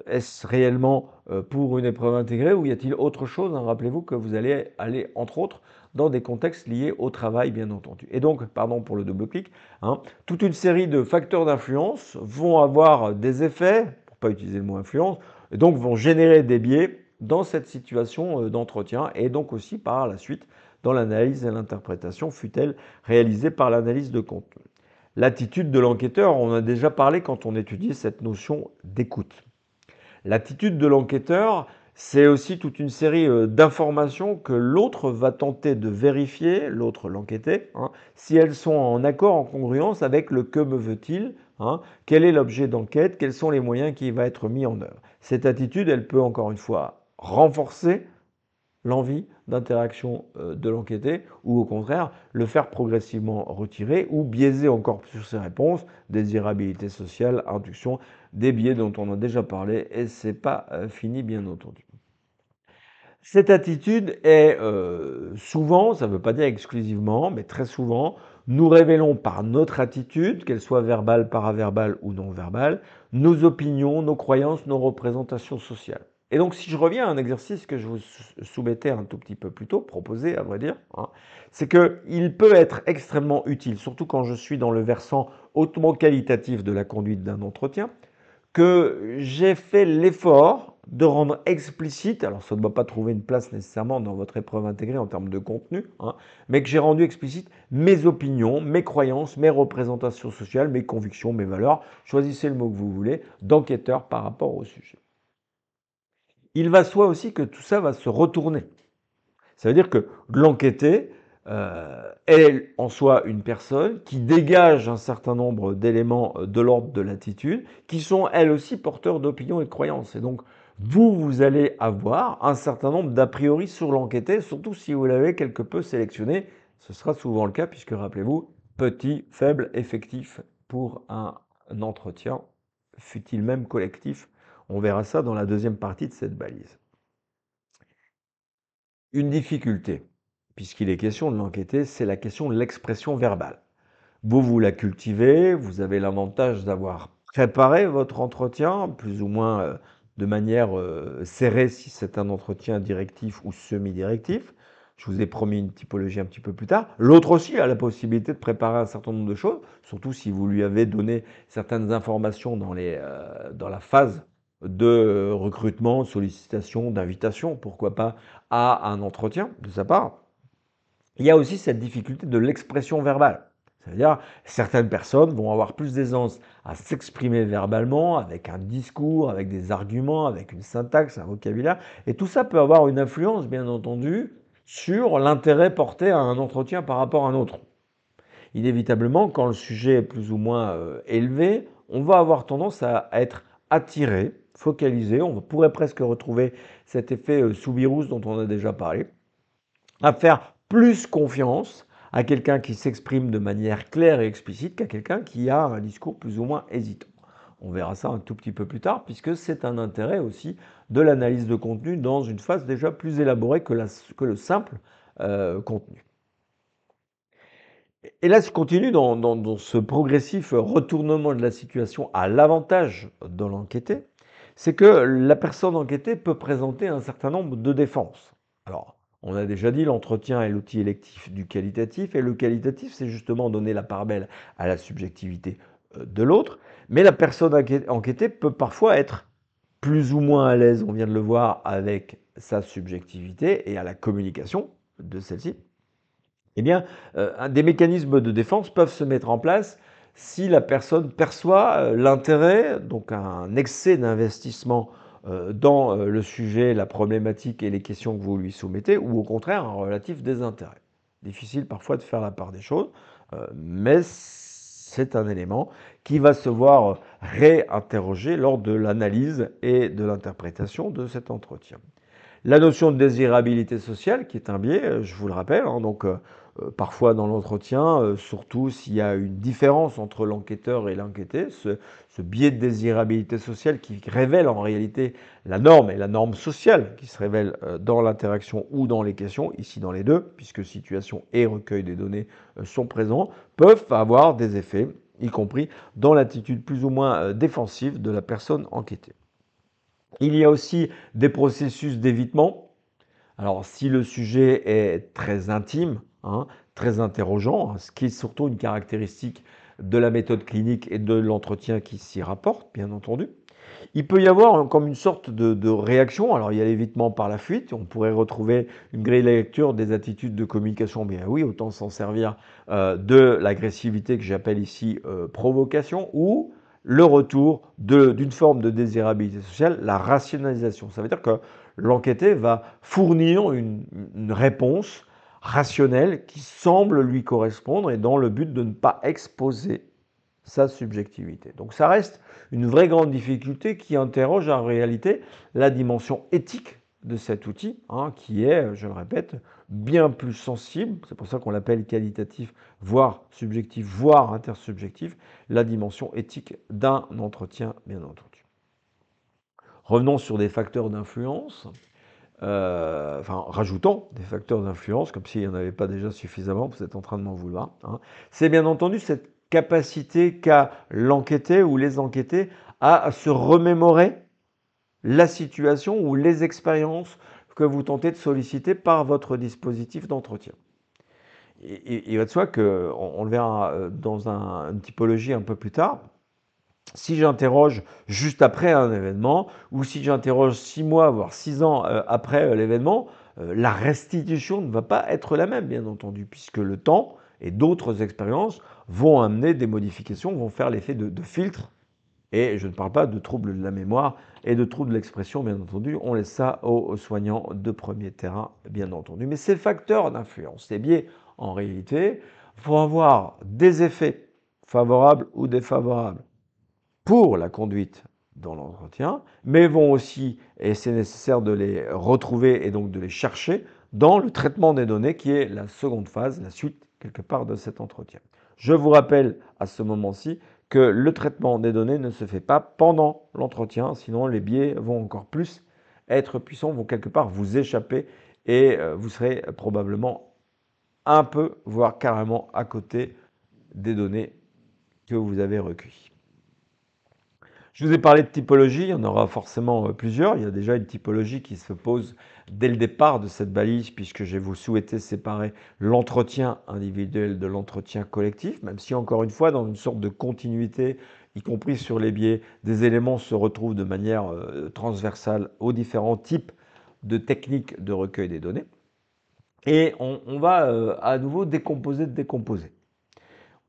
Est-ce réellement pour une épreuve intégrée ou y a-t-il autre chose, hein? Rappelez-vous que vous allez aller, entre autres, dans des contextes liés au travail, bien entendu. Et donc, pardon pour le double-clic, hein, toute une série de facteurs d'influence vont avoir des effets, pour ne pas utiliser le mot influence, et donc vont générer des biais dans cette situation d'entretien et donc aussi par la suite dans l'analyse et l'interprétation, fut-elle réalisée par l'analyse de contenu. L'attitude de l'enquêteur, on a déjà parlé quand on étudie cette notion d'écoute. L'attitude de l'enquêteur, c'est aussi toute une série d'informations que l'autre va tenter de vérifier, l'autre l'enquêté, hein, si elles sont en accord, en congruence avec le que me veut-il, hein, quel est l'objet d'enquête, quels sont les moyens qui vont être mis en œuvre. Cette attitude, elle peut encore une fois renforcer l'envie d'interaction de l'enquêté ou au contraire le faire progressivement retirer ou biaiser encore sur ses réponses, désirabilité sociale, induction, des biais dont on a déjà parlé et c'est pas fini bien entendu. Cette attitude est souvent, ça ne veut pas dire exclusivement, mais très souvent, nous révélons par notre attitude, qu'elle soit verbale, paraverbale ou non verbale, nos opinions, nos croyances, nos représentations sociales. Et donc, si je reviens à un exercice que je vous soumettais un tout petit peu plus tôt, proposé à vrai dire, hein, c'est qu'il peut être extrêmement utile, surtout quand je suis dans le versant hautement qualitatif de la conduite d'un entretien, que j'ai fait l'effort de rendre explicite, alors ça ne doit pas trouver une place nécessairement dans votre épreuve intégrée en termes de contenu, hein, mais que j'ai rendu explicite mes opinions, mes croyances, mes représentations sociales, mes convictions, mes valeurs, choisissez le mot que vous voulez, d'enquêteur par rapport au sujet. Il va soi aussi que tout ça va se retourner. Ça veut dire que l'enquêté est en soi une personne qui dégage un certain nombre d'éléments de l'ordre de l'attitude, qui sont elles aussi porteurs d'opinions et de croyances. Et donc, vous allez avoir un certain nombre d'a priori sur l'enquêté, surtout si vous l'avez quelque peu sélectionné. Ce sera souvent le cas puisque, rappelez-vous, petit, faible effectif pour un entretien, fut-il même collectif. On verra ça dans la deuxième partie de cette balise. Une difficulté, puisqu'il est question de l'enquêté, c'est la question de l'expression verbale. Vous la cultivez, vous avez l'avantage d'avoir préparé votre entretien, plus ou moins de manière serrée si c'est un entretien directif ou semi-directif. Je vous ai promis une typologie un petit peu plus tard. L'autre aussi a la possibilité de préparer un certain nombre de choses, surtout si vous lui avez donné certaines informations dans la phase de recrutement, de sollicitation, d'invitation, pourquoi pas, à un entretien de sa part. Il y a aussi cette difficulté de l'expression verbale. C'est-à-dire, certaines personnes vont avoir plus d'aisance à s'exprimer verbalement, avec un discours, avec des arguments, avec une syntaxe, un vocabulaire. Et tout ça peut avoir une influence, bien entendu, sur l'intérêt porté à un entretien par rapport à un autre. Inévitablement, quand le sujet est plus ou moins élevé, on va avoir tendance à être attiré, focalisé. On pourrait presque retrouver cet effet sous-virus dont on a déjà parlé, à faire plus confiance à quelqu'un qui s'exprime de manière claire et explicite qu'à quelqu'un qui a un discours plus ou moins hésitant. On verra ça un tout petit peu plus tard, puisque c'est un intérêt aussi de l'analyse de contenu dans une phase déjà plus élaborée que le simple contenu. Et là, je continue dans ce progressif retournement de la situation à l'avantage de l'enquêté, c'est que la personne enquêtée peut présenter un certain nombre de défenses. Alors, on a déjà dit, l'entretien est l'outil électif du qualitatif, et le qualitatif, c'est justement donner la part belle à la subjectivité de l'autre, mais la personne enquêtée peut parfois être plus ou moins à l'aise, on vient de le voir, avec sa subjectivité et à la communication de celle-ci. Eh bien, des mécanismes de défense peuvent se mettre en place si la personne perçoit l'intérêt, donc un excès d'investissement dans le sujet, la problématique et les questions que vous lui soumettez, ou au contraire un relatif désintérêt. Difficile parfois de faire la part des choses, mais c'est un élément qui va se voir réinterrogé lors de l'analyse et de l'interprétation de cet entretien. La notion de désirabilité sociale, qui est un biais, je vous le rappelle, hein, donc parfois dans l'entretien, surtout s'il y a une différence entre l'enquêteur et l'enquêté, ce biais de désirabilité sociale qui révèle en réalité la norme et la norme sociale qui se révèle dans l'interaction ou dans les questions, ici dans les deux, puisque situation et recueil des données sont présents, peuvent avoir des effets, y compris dans l'attitude plus ou moins défensive de la personne enquêtée. Il y a aussi des processus d'évitement. Alors, si le sujet est très intime, hein, très interrogeant, ce qui est surtout une caractéristique de la méthode clinique et de l'entretien qui s'y rapporte, bien entendu, il peut y avoir comme une sorte de réaction. Alors, il y a l'évitement par la fuite. On pourrait retrouver une grille de lecture des attitudes de communication. Bien oui, autant s'en servir de l'agressivité que j'appelle ici provocation, ou le retour d'une forme de désirabilité sociale, la rationalisation. Ça veut dire que l'enquêté va fournir une réponse rationnelle qui semble lui correspondre et dans le but de ne pas exposer sa subjectivité. Donc ça reste une vraie grande difficulté qui interroge en réalité la dimension éthique de cet outil, hein, qui est, je le répète, bien plus sensible, c'est pour ça qu'on l'appelle qualitatif, voire subjectif, voire intersubjectif, la dimension éthique d'un entretien, bien entendu. Revenons sur des facteurs d'influence. Rajoutant des facteurs d'influence, comme s'il n'y en avait pas déjà suffisamment, vous êtes en train de m'en vouloir, hein. C'est bien entendu cette capacité qu'a l'enquêté ou les enquêtés à se remémorer la situation ou les expériences que vous tentez de solliciter par votre dispositif d'entretien. Il va de soi qu'on le verra dans une typologie un peu plus tard. Si j'interroge juste après un événement, ou si j'interroge 6 mois, voire 6 ans après l'événement, la restitution ne va pas être la même, bien entendu, puisque le temps et d'autres expériences vont amener des modifications, vont faire l'effet de filtre. Et je ne parle pas de troubles de la mémoire et de troubles de l'expression, bien entendu. On laisse ça aux soignants de premier terrain, bien entendu. Mais ces facteurs d'influence, ces biais, en réalité, vont avoir des effets favorables ou défavorables pour la conduite dans l'entretien, mais vont aussi, et c'est nécessaire de les retrouver et donc de les chercher, dans le traitement des données qui est la seconde phase, la suite quelque part de cet entretien. Je vous rappelle à ce moment-ci que le traitement des données ne se fait pas pendant l'entretien, sinon les biais vont encore plus être puissants, vont quelque part vous échapper et vous serez probablement un peu, voire carrément à côté des données que vous avez recueillies. Je vous ai parlé de typologie, il y en aura forcément plusieurs. Il y a déjà une typologie qui se pose dès le départ de cette balise, puisque je vous souhaité séparer l'entretien individuel de l'entretien collectif, même si encore une fois, dans une sorte de continuité, y compris sur les biais, des éléments se retrouvent de manière transversale aux différents types de techniques de recueil des données. Et on va à nouveau décomposer.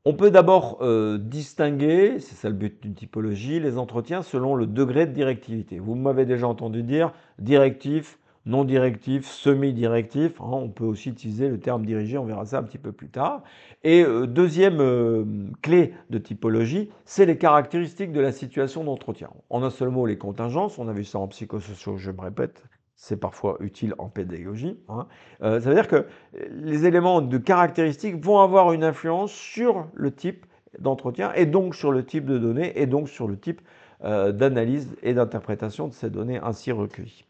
On peut d'abord distinguer, c'est ça le but d'une typologie, les entretiens selon le degré de directivité. Vous m'avez déjà entendu dire directif, non directif, semi-directif. On peut aussi utiliser le terme dirigé, on verra ça un petit peu plus tard. Et deuxième clé de typologie, c'est les caractéristiques de la situation d'entretien. En un seul mot, les contingences, on a vu ça en psychosociaux, je me répète, c'est parfois utile en pédagogie. Ça veut dire que les éléments de caractéristiques vont avoir une influence sur le type d'entretien et donc sur le type de données et donc sur le type d'analyse et d'interprétation de ces données ainsi recueillies.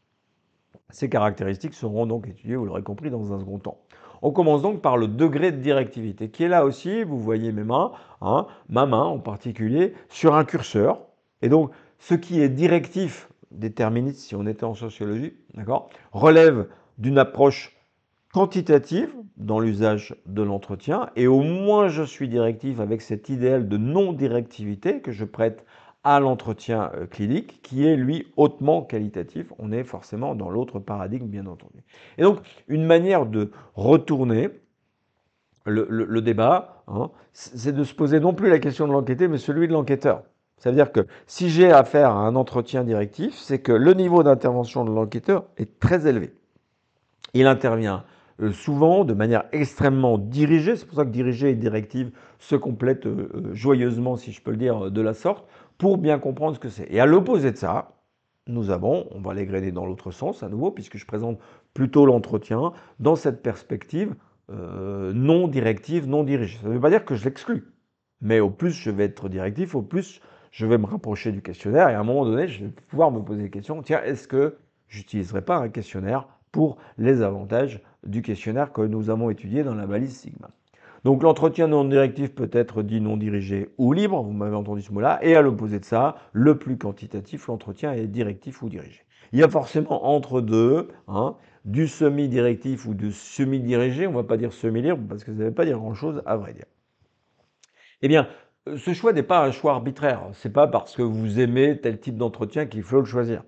Ces caractéristiques seront donc étudiées, vous l'aurez compris, dans un second temps. On commence donc par le degré de directivité qui est là aussi, vous voyez mes mains, ma main en particulier, sur un curseur. Et donc ce qui est directif, déterministe si on était en sociologie, d'accord, relève d'une approche quantitative dans l'usage de l'entretien, et au moins je suis directif avec cet idéal de non-directivité que je prête à l'entretien clinique, qui est lui hautement qualitatif. On est forcément dans l'autre paradigme, bien entendu. Et donc, une manière de retourner le débat, c'est de se poser non plus la question de l'enquêté, mais celui de l'enquêteur. Ça veut dire que si j'ai affaire à un entretien directif, c'est que le niveau d'intervention de l'enquêteur est très élevé. Il intervient souvent de manière extrêmement dirigée, c'est pour ça que dirigée et directive se complètent joyeusement, si je peux le dire, de la sorte, pour bien comprendre ce que c'est. Et à l'opposé de ça, nous avons, on va l'égrener dans l'autre sens à nouveau, puisque je présente plutôt l'entretien dans cette perspective non directive, non dirigée. Ça ne veut pas dire que je l'exclus, mais au plus je vais être directif, au plus je vais me rapprocher du questionnaire, et à un moment donné, je vais pouvoir me poser des questions. Tiens, est-ce que j'utiliserai pas un questionnaire pour les avantages du questionnaire que nous avons étudié dans la balise Sigma? Donc l'entretien non directif peut être dit non dirigé ou libre, vous m'avez entendu ce mot-là, et à l'opposé de ça, le plus quantitatif, l'entretien est directif ou dirigé. Il y a forcément entre deux, du semi-directif ou du semi-dirigé, on ne va pas dire semi-libre parce que ça ne veut pas dire grand-chose à vrai dire. Eh bien, ce choix n'est pas un choix arbitraire, ce n'est pas parce que vous aimez tel type d'entretien qu'il faut le choisir.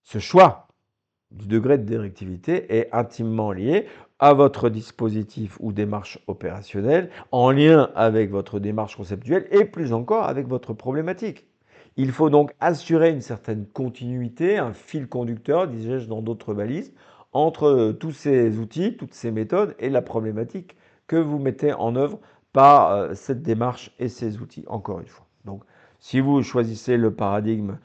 Ce choix du degré de directivité est intimement lié à votre dispositif ou démarche opérationnelle, en lien avec votre démarche conceptuelle et plus encore avec votre problématique. Il faut donc assurer une certaine continuité, un fil conducteur, disais-je dans d'autres balises, entre tous ces outils, toutes ces méthodes et la problématique que vous mettez en œuvre par cette démarche et ces outils, encore une fois. Donc, si vous choisissez le paradigme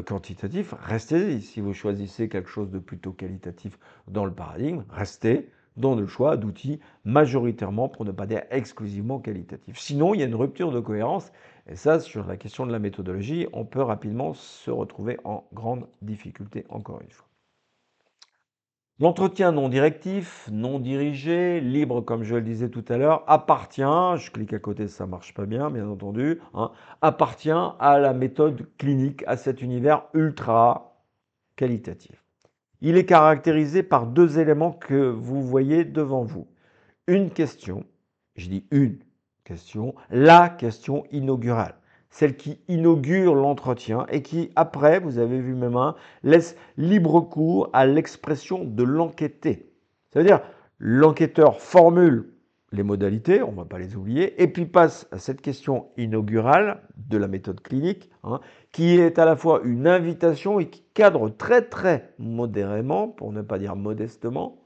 quantitatif, restez-y. Si vous choisissez quelque chose de plutôt qualitatif dans le paradigme, restez dans le choix d'outils majoritairement, pour ne pas dire exclusivement qualitatifs. Sinon, il y a une rupture de cohérence, et ça, sur la question de la méthodologie, on peut rapidement se retrouver en grande difficulté, encore une fois. L'entretien non directif, non dirigé, libre comme je le disais tout à l'heure, appartient, je clique à côté, ça marche pas bien, bien entendu, appartient à la méthode clinique, à cet univers ultra qualitatif. Il est caractérisé par deux éléments que vous voyez devant vous. Une question, je dis une question, la question inaugurale, celle qui inaugure l'entretien et qui, après, vous avez vu mes mains, laisse libre cours à l'expression de l'enquêté. Ça veut dire, l'enquêteur formule les modalités, on ne va pas les oublier, et puis passe à cette question inaugurale de la méthode clinique, qui est à la fois une invitation et qui cadre très très modérément, pour ne pas dire modestement,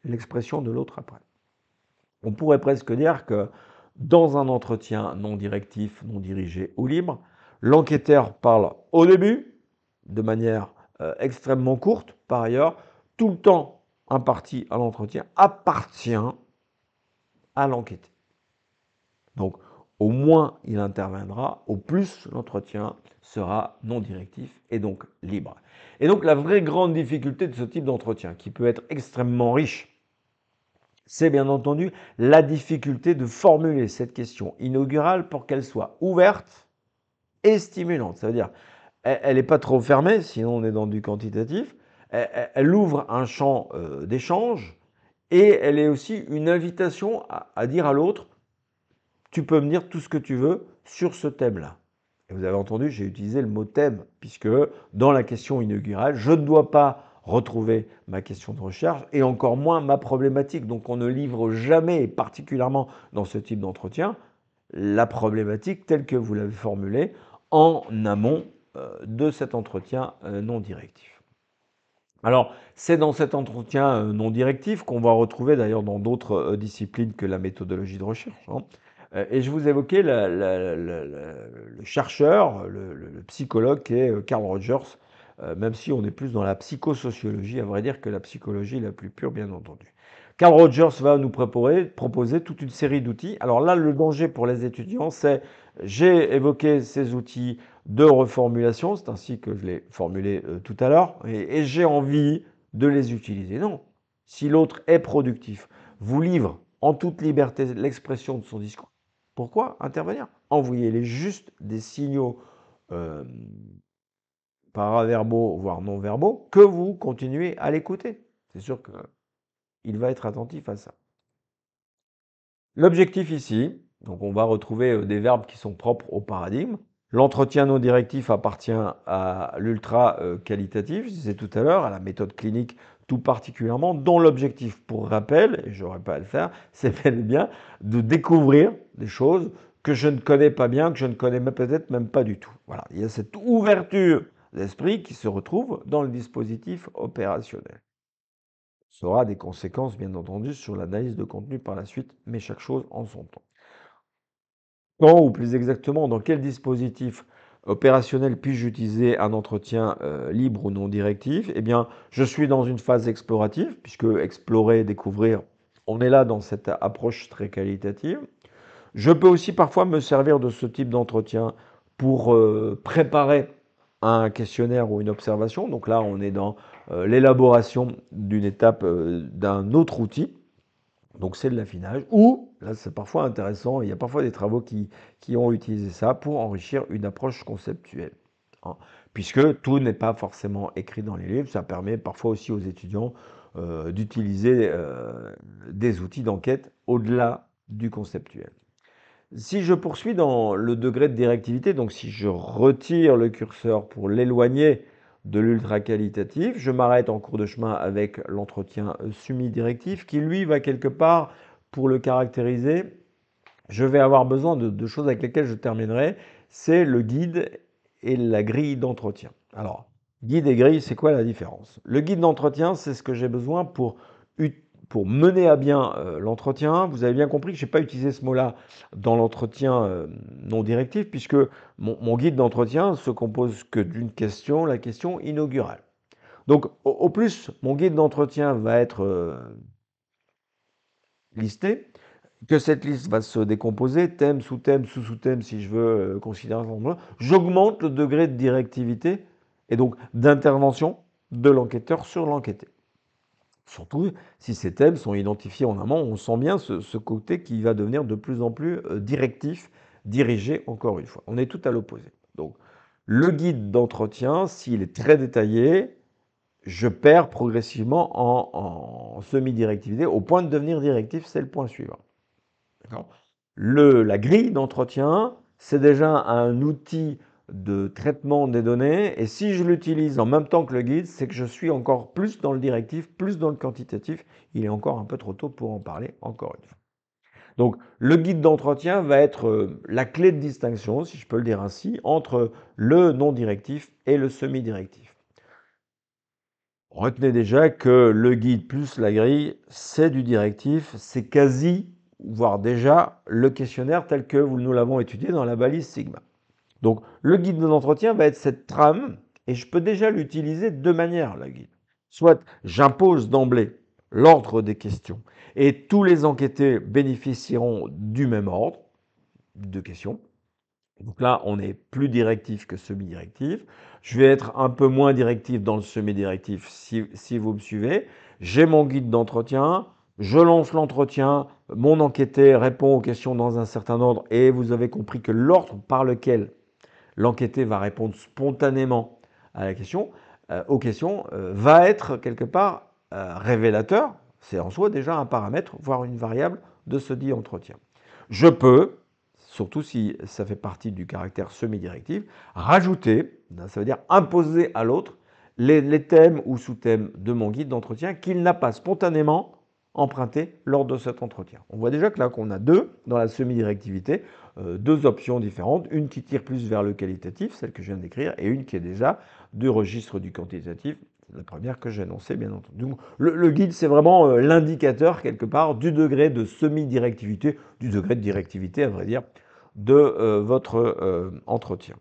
l'expression de l'autre après. On pourrait presque dire que dans un entretien non directif, non dirigé ou libre, L'enquêteur parle au début, de manière extrêmement courte. Par ailleurs, tout le temps imparti à l'entretien appartient à l'enquêté. Donc, au moins il interviendra, au plus l'entretien sera non directif et donc libre. Et donc, la vraie grande difficulté de ce type d'entretien, qui peut être extrêmement riche, c'est bien entendu la difficulté de formuler cette question inaugurale pour qu'elle soit ouverte et stimulante. Ça veut dire, elle n'est pas trop fermée, sinon on est dans du quantitatif. Elle ouvre un champ d'échange et elle est aussi une invitation à dire à l'autre, tu peux me dire tout ce que tu veux sur ce thème-là. Et vous avez entendu, j'ai utilisé le mot thème, puisque dans la question inaugurale, je ne dois pas retrouver ma question de recherche et encore moins ma problématique. Donc on ne livre jamais, et particulièrement dans ce type d'entretien, la problématique telle que vous l'avez formulée en amont de cet entretien non directif. Alors, c'est dans cet entretien non directif qu'on va retrouver d'ailleurs dans d'autres disciplines que la méthodologie de recherche. Et je vous évoquais le chercheur, le psychologue qui est Carl Rogers, même si on est plus dans la psychosociologie, à vrai dire, que la psychologie la plus pure, bien entendu. Carl Rogers va nous proposer toute une série d'outils. Alors là, le danger pour les étudiants, c'est, j'ai évoqué ces outils de reformulation, c'est ainsi que je l'ai formulé tout à l'heure, et j'ai envie de les utiliser. Non, si l'autre est productif, vous livre en toute liberté l'expression de son discours, pourquoi intervenir? Envoyez-les juste des signaux euh, paraverbaux, voire non-verbaux, que vous continuez à l'écouter. C'est sûr qu'il va être attentif à ça. L'objectif ici, donc on va retrouver des verbes qui sont propres au paradigme. L'entretien non directif appartient à l'ultra qualitatif, je disais tout à l'heure, à la méthode clinique tout particulièrement, dont l'objectif, pour rappel, et je n'aurais pas à le faire, c'est bel et bien de découvrir des choses que je ne connais pas bien, que je ne connais peut-être même pas du tout. Voilà, il y a cette ouverture d'esprit qui se retrouve dans le dispositif opérationnel. Ça aura des conséquences, bien entendu, sur l'analyse de contenu par la suite, mais chaque chose en son temps. Quand, ou plus exactement, dans quel dispositif opérationnel puis-je utiliser un entretien libre ou non directif? Eh bien, je suis dans une phase explorative, puisque explorer, découvrir, on est là dans cette approche très qualitative. Je peux aussi parfois me servir de ce type d'entretien pour préparer un questionnaire ou une observation. Donc là, on est dans l'élaboration d'une étape d'un autre outil. Donc c'est de l'affinage. Ou, là c'est parfois intéressant, il y a parfois des travaux qui ont utilisé ça pour enrichir une approche conceptuelle. Hein. Puisque tout n'est pas forcément écrit dans les livres, ça permet parfois aussi aux étudiants d'utiliser des outils d'enquête au-delà du conceptuel. Si je poursuis dans le degré de directivité, donc si je retire le curseur pour l'éloigner de l'ultra qualitatif, je m'arrête en cours de chemin avec l'entretien semi-directif qui lui va quelque part pour le caractériser. Je vais avoir besoin de choses avec lesquelles je terminerai, c'est le guide et la grille d'entretien. Alors, guide et grille, c'est quoi la différence? Le guide d'entretien, c'est ce que j'ai besoin pour mener à bien l'entretien. Vous avez bien compris que je n'ai pas utilisé ce mot-là dans l'entretien non directif, puisque mon guide d'entretien se compose que d'une question, la question inaugurale. Donc, au plus, mon guide d'entretien va être listé, que cette liste va se décomposer, thème, sous-thème, sous-sous-thème, si je veux considérer un certain nombre. J'augmente le degré de directivité et donc d'intervention de l'enquêteur sur l'enquêté. Surtout si ces thèmes sont identifiés en amont, on sent bien ce côté qui va devenir de plus en plus directif, dirigé encore une fois. On est tout à l'opposé. Donc, le guide d'entretien, s'il est très détaillé, je perds progressivement en semi-directivité au point de devenir directif, c'est le point suivant. La grille d'entretien, c'est déjà un outil de traitement des données, et si je l'utilise en même temps que le guide, c'est que je suis encore plus dans le directif, plus dans le quantitatif. Il est encore un peu trop tôt pour en parler, encore une fois. Donc, le guide d'entretien va être la clé de distinction, si je peux le dire ainsi, entre le non-directif et le semi-directif. Retenez déjà que le guide plus la grille, c'est du directif, c'est quasi, voire déjà, le questionnaire tel que nous l'avons étudié dans la balise Sigma. Donc, le guide de l'entretien va être cette trame et je peux déjà l'utiliser de deux manières, la guide. Soit j'impose d'emblée l'ordre des questions et tous les enquêtés bénéficieront du même ordre de questions. Donc là, on est plus directif que semi-directif. Je vais être un peu moins directif dans le semi-directif si vous me suivez. J'ai mon guide d'entretien, je lance l'entretien, mon enquêté répond aux questions dans un certain ordre et vous avez compris que l'ordre par lequel l'enquêté va répondre spontanément à la question, aux questions, va être quelque part révélateur. C'est en soi déjà un paramètre, voire une variable de ce dit entretien. Je peux, surtout si ça fait partie du caractère semi-directif, rajouter, ça veut dire imposer à l'autre les thèmes ou sous-thèmes de mon guide d'entretien qu'il n'a pas spontanément emprunté lors de cet entretien. On voit déjà que là qu'on a deux dans la semi-directivité, deux options différentes, une qui tire plus vers le qualitatif, celle que je viens d'écrire, et une qui est déjà du registre du quantitatif, la première que j'ai annoncée bien entendu. Donc, le guide, c'est vraiment l'indicateur quelque part du degré de semi-directivité, du degré de directivité à vrai dire, de votre entretien.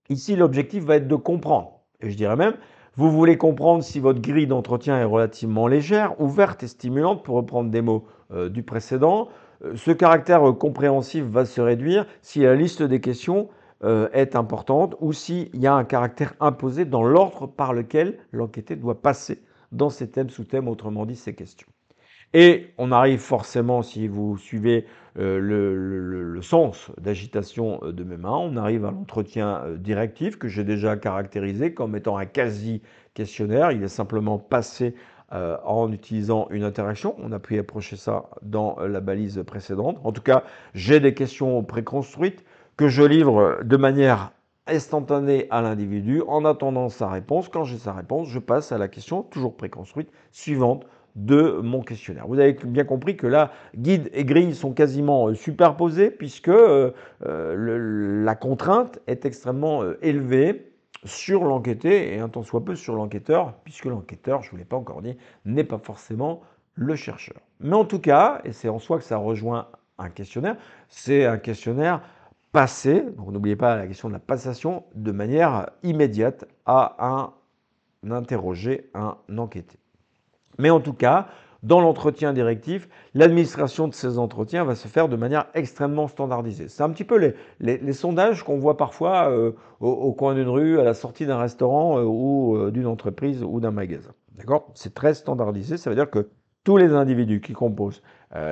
Ici, l'objectif va être de comprendre, et je dirais même, vous voulez comprendre si votre grille d'entretien est relativement légère, ouverte et stimulante, pour reprendre des mots du précédent. Ce caractère compréhensif va se réduire si la liste des questions est importante ou s'il y a un caractère imposé dans l'ordre par lequel l'enquêté doit passer dans ses thèmes, sous-thèmes, autrement dit ses questions. Et on arrive forcément, si vous suivez le sens d'agitation de mes mains, on arrive à l'entretien directif que j'ai déjà caractérisé comme étant un quasi-questionnaire. Il est simplement passé en utilisant une interaction. On a pu approcher ça dans la balise précédente. En tout cas, j'ai des questions préconstruites que je livre de manière instantanée à l'individu en attendant sa réponse. Quand j'ai sa réponse, je passe à la question toujours préconstruite suivante de mon questionnaire. Vous avez bien compris que là, guide et grille sont quasiment superposés puisque la contrainte est extrêmement élevée sur l'enquêté et un tant soit peu sur l'enquêteur, puisque l'enquêteur, je ne vous l'ai pas encore dit, n'est pas forcément le chercheur. Mais en tout cas, et c'est en soi que ça rejoint un questionnaire, c'est un questionnaire passé, donc n'oubliez pas la question de la passation, de manière immédiate à un interrogé, un enquêté. Mais en tout cas, dans l'entretien directif, l'administration de ces entretiens va se faire de manière extrêmement standardisée. C'est un petit peu les sondages qu'on voit parfois au coin d'une rue, à la sortie d'un restaurant ou d'une entreprise ou d'un magasin. D'accord? C'est très standardisé, ça veut dire que tous les individus qui composent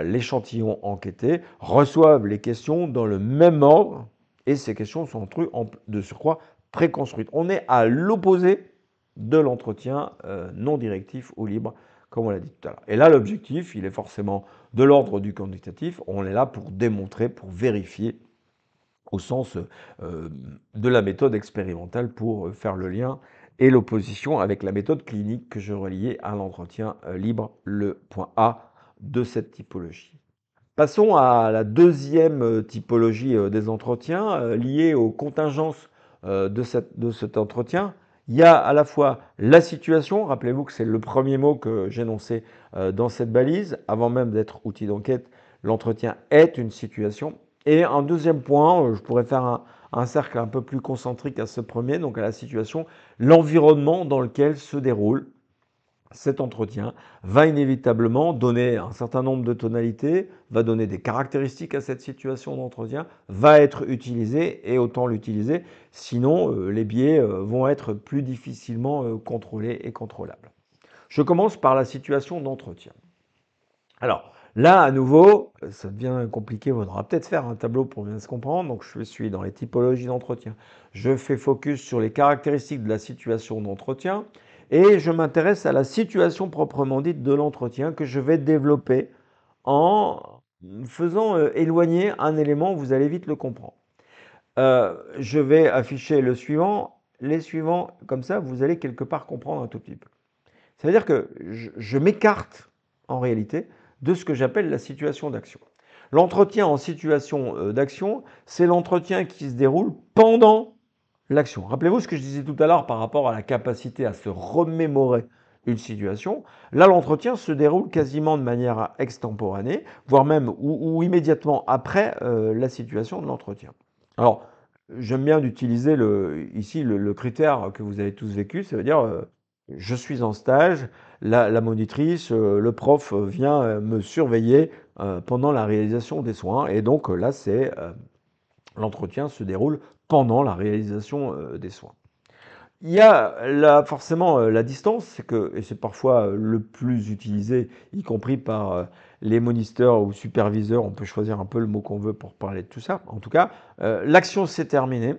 l'échantillon enquêté reçoivent les questions dans le même ordre et ces questions sont de surcroît préconstruites. On est à l'opposé de l'entretien non directif ou libre, comme on l'a dit tout à l'heure. Et là, l'objectif, il est forcément de l'ordre du quantitatif. On est là pour démontrer, pour vérifier, au sens de la méthode expérimentale, pour faire le lien et l'opposition avec la méthode clinique que je reliais à l'entretien libre, le point A de cette typologie. Passons à la deuxième typologie des entretiens liée aux contingences de cet entretien. Il y a à la fois la situation, rappelez-vous que c'est le premier mot que j'énonçais dans cette balise, avant même d'être outil d'enquête, l'entretien est une situation. Et un deuxième point, je pourrais faire un cercle un peu plus concentrique à ce premier, donc à la situation, l'environnement dans lequel se déroule cet entretien va inévitablement donner un certain nombre de tonalités, va donner des caractéristiques à cette situation d'entretien, va être utilisé et autant l'utiliser, sinon les biais vont être plus difficilement contrôlés et contrôlables. Je commence par la situation d'entretien. Alors là, à nouveau, ça devient compliqué, il faudra peut-être faire un tableau pour bien se comprendre. Donc je suis dans les typologies d'entretien. Je fais focus sur les caractéristiques de la situation d'entretien et je m'intéresse à la situation proprement dite de l'entretien que je vais développer en faisant éloigner un élément, vous allez vite le comprendre. Je vais afficher le suivant, les suivants, comme ça vous allez quelque part comprendre un tout petit peu. Ça veut dire que je m'écarte en réalité de ce que j'appelle la situation d'action. L'entretien en situation d'action, c'est l'entretien qui se déroule pendant l'action. Rappelez-vous ce que je disais tout à l'heure par rapport à la capacité à se remémorer une situation. Là, l'entretien se déroule quasiment de manière extemporanée, voire même ou immédiatement après la situation de l'entretien. Alors, j'aime bien d'utiliser ici le critère que vous avez tous vécu, ça veut dire je suis en stage, la monitrice, le prof vient me surveiller pendant la réalisation des soins. Et donc là, l'entretien se déroule pendant la réalisation des soins. Il y a là forcément la distance, et c'est parfois le plus utilisé, y compris par les moniteurs ou superviseurs. On peut choisir un peu le mot qu'on veut pour parler de tout ça. En tout cas, l'action s'est terminée.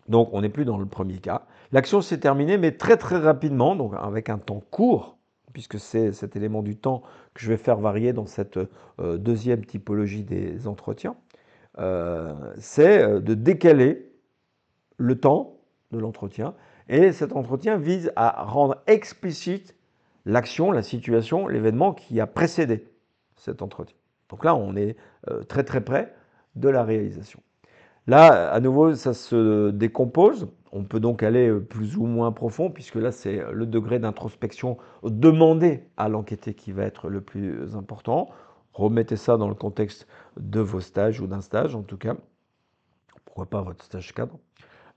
Donc on n'est plus dans le premier cas. L'action s'est terminée, mais très très rapidement, donc avec un temps court, puisque c'est cet élément du temps que je vais faire varier dans cette deuxième typologie des entretiens. C'est de décaler le temps de l'entretien. Et cet entretien vise à rendre explicite l'action, la situation, l'événement qui a précédé cet entretien. Donc là, on est très très près de la réalisation. Là, à nouveau, ça se décompose. On peut donc aller plus ou moins profond, puisque là, c'est le degré d'introspection demandé à l'enquêté qui va être le plus important. Remettez ça dans le contexte de vos stages ou d'un stage, en tout cas. Pourquoi pas votre stage cadre.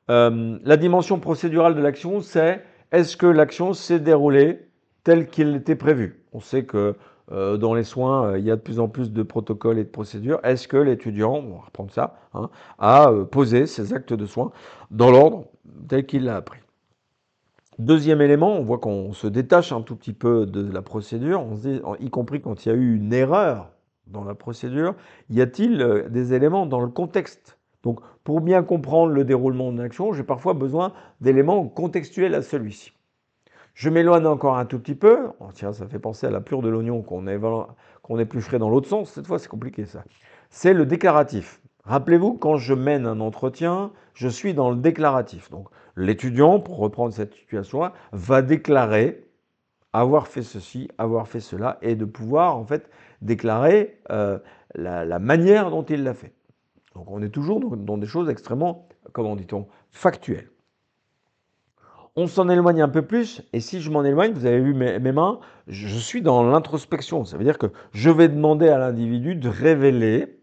La dimension procédurale de l'action, c'est est-ce que l'action s'est déroulée telle qu'il était prévu? On sait que dans les soins, il y a de plus en plus de protocoles et de procédures. Est-ce que l'étudiant, on va reprendre ça, hein, a posé ses actes de soins dans l'ordre tel qu'il l'a appris? Deuxième élément, on voit qu'on se détache un tout petit peu de la procédure, on se dit, y compris quand il y a eu une erreur dans la procédure, y a-t-il des éléments dans le contexte? Donc, pour bien comprendre le déroulement d'une action, j'ai parfois besoin d'éléments contextuels à celui-ci. Je m'éloigne encore un tout petit peu. Oh, tiens, ça fait penser à la plure de l'oignon qu'on éplucherait dans l'autre sens. Cette fois, c'est compliqué ça. C'est le déclaratif. Rappelez-vous, quand je mène un entretien, je suis dans le déclaratif. Donc, l'étudiant, pour reprendre cette situation-là, va déclarer avoir fait ceci, avoir fait cela, et de pouvoir en fait déclarer la manière dont il l'a fait. Donc, on est toujours dans des choses extrêmement, comment dit-on, factuelles. On s'en éloigne un peu plus, et si je m'en éloigne, vous avez vu mes mains, je suis dans l'introspection. Ça veut dire que je vais demander à l'individu de révéler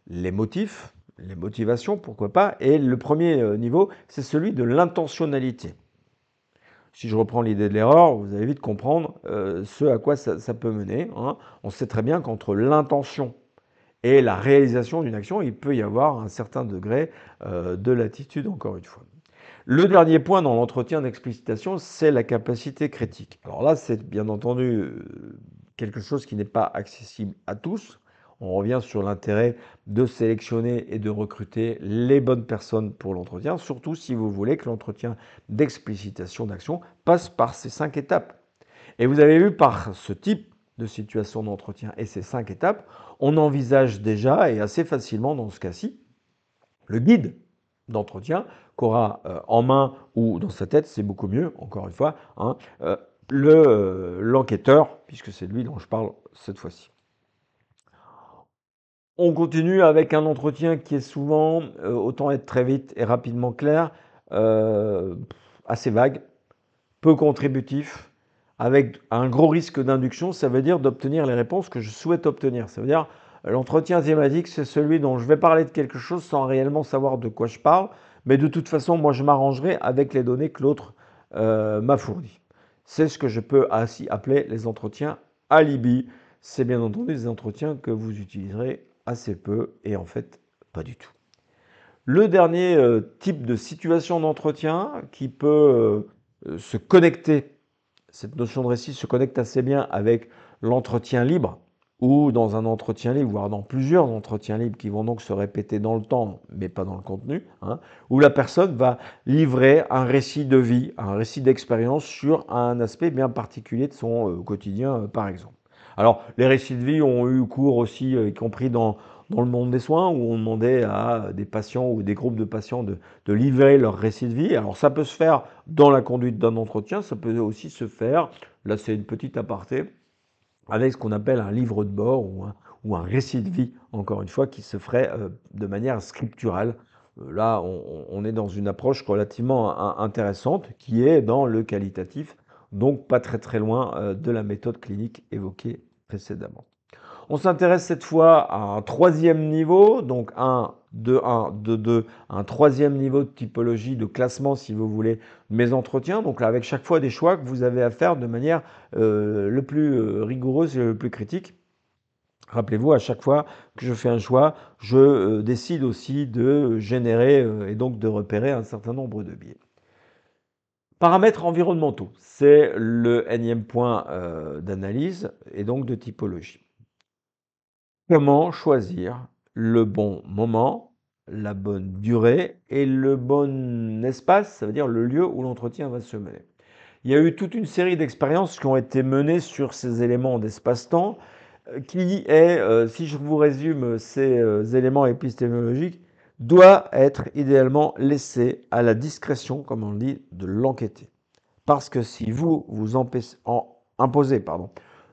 les motifs, les motivations, pourquoi pas, et le premier niveau, c'est celui de l'intentionnalité. Si je reprends l'idée de l'erreur, vous allez vite comprendre ce à quoi ça peut mener. Hein. On sait très bien qu'entre l'intention et la réalisation d'une action, il peut y avoir un certain degré de latitude, encore une fois. Le dernier point dans l'entretien d'explicitation, c'est la capacité critique. Alors là, c'est bien entendu quelque chose qui n'est pas accessible à tous. On revient sur l'intérêt de sélectionner et de recruter les bonnes personnes pour l'entretien, surtout si vous voulez que l'entretien d'explicitation d'action passe par ces 5 étapes. Et vous avez vu, par ce type de situation d'entretien et ces 5 étapes, on envisage déjà, et assez facilement dans ce cas-ci, le guide d'entretien qu'aura en main ou dans sa tête, c'est beaucoup mieux, encore une fois, hein, l'enquêteur, puisque c'est lui dont je parle cette fois-ci. On continue avec un entretien qui est souvent, autant être très vite et rapidement clair, euh, assez vague, peu contributif, avec un gros risque d'induction. Ça veut dire d'obtenir les réponses que je souhaite obtenir. Ça veut dire l'entretien thématique, c'est celui dont je vais parler de quelque chose sans réellement savoir de quoi je parle, mais de toute façon, moi, je m'arrangerai avec les données que l'autre m'a fournies. C'est ce que je peux ainsi appeler les entretiens alibi. C'est bien entendu des entretiens que vous utiliserez assez peu et en fait pas du tout. Le dernier type de situation d'entretien qui peut se connecter, cette notion de récit se connecte assez bien avec l'entretien libre, ou dans un entretien libre, voire dans plusieurs entretiens libres qui vont donc se répéter dans le temps, mais pas dans le contenu, hein, où la personne va livrer un récit de vie, un récit d'expérience sur un aspect bien particulier de son quotidien, par exemple. Alors, les récits de vie ont eu cours aussi, y compris dans le monde des soins, où on demandait à des patients ou des groupes de patients de livrer leur récit de vie. Alors, ça peut se faire dans la conduite d'un entretien, ça peut aussi se faire, là c'est une petite aparté, avec ce qu'on appelle un livre de bord ou un récit de vie, encore une fois, qui se ferait de manière scripturale. Là, on est dans une approche relativement intéressante qui est dans le qualitatif, donc pas très très loin de la méthode clinique évoquée précédemment. On s'intéresse cette fois à un troisième niveau, donc 1, 2, 1, 2, 2, un troisième niveau de typologie, de classement si vous voulez, de mes entretiens. Donc là, avec chaque fois des choix que vous avez à faire de manière le plus rigoureuse et le plus critique. Rappelez-vous, à chaque fois que je fais un choix, je décide aussi de générer et donc de repérer un certain nombre de biais. Paramètres environnementaux, c'est le énième point d'analyse et donc de typologie. Comment choisir le bon moment, la bonne durée et le bon espace, ça veut dire le lieu où l'entretien va se mener. Il y a eu toute une série d'expériences qui ont été menées sur ces éléments d'espace-temps qui est, si je vous résume ces éléments épistémologiques, doit être idéalement laissé à la discrétion, comme on dit, de l'enquêté. Parce que si vous imposez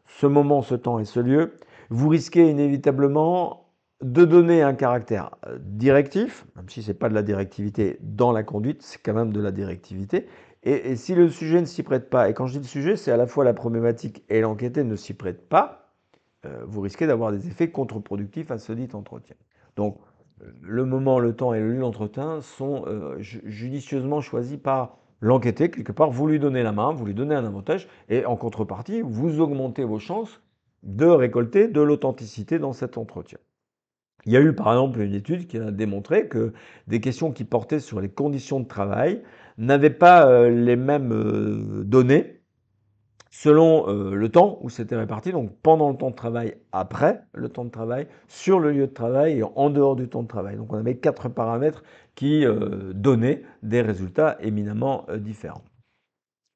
ce moment, ce temps et ce lieu, vous risquez inévitablement de donner un caractère directif, même si ce n'est pas de la directivité dans la conduite, c'est quand même de la directivité. Et si le sujet ne s'y prête pas, et quand je dis le sujet, c'est à la fois la problématique et l'enquêté ne s'y prêtent pas, vous risquez d'avoir des effets contre-productifs à ce dit entretien. Donc, le moment, le temps et le lieu d'entretien sont judicieusement choisis par l'enquêté. Quelque part, vous lui donnez la main, vous lui donnez un avantage, et en contrepartie, vous augmentez vos chances de récolter de l'authenticité dans cet entretien. Il y a eu par exemple une étude qui a démontré que des questions qui portaient sur les conditions de travail n'avaient pas les mêmes données selon le temps où c'était réparti, donc pendant le temps de travail, après le temps de travail, sur le lieu de travail et en dehors du temps de travail. Donc on avait 4 paramètres qui donnaient des résultats éminemment différents.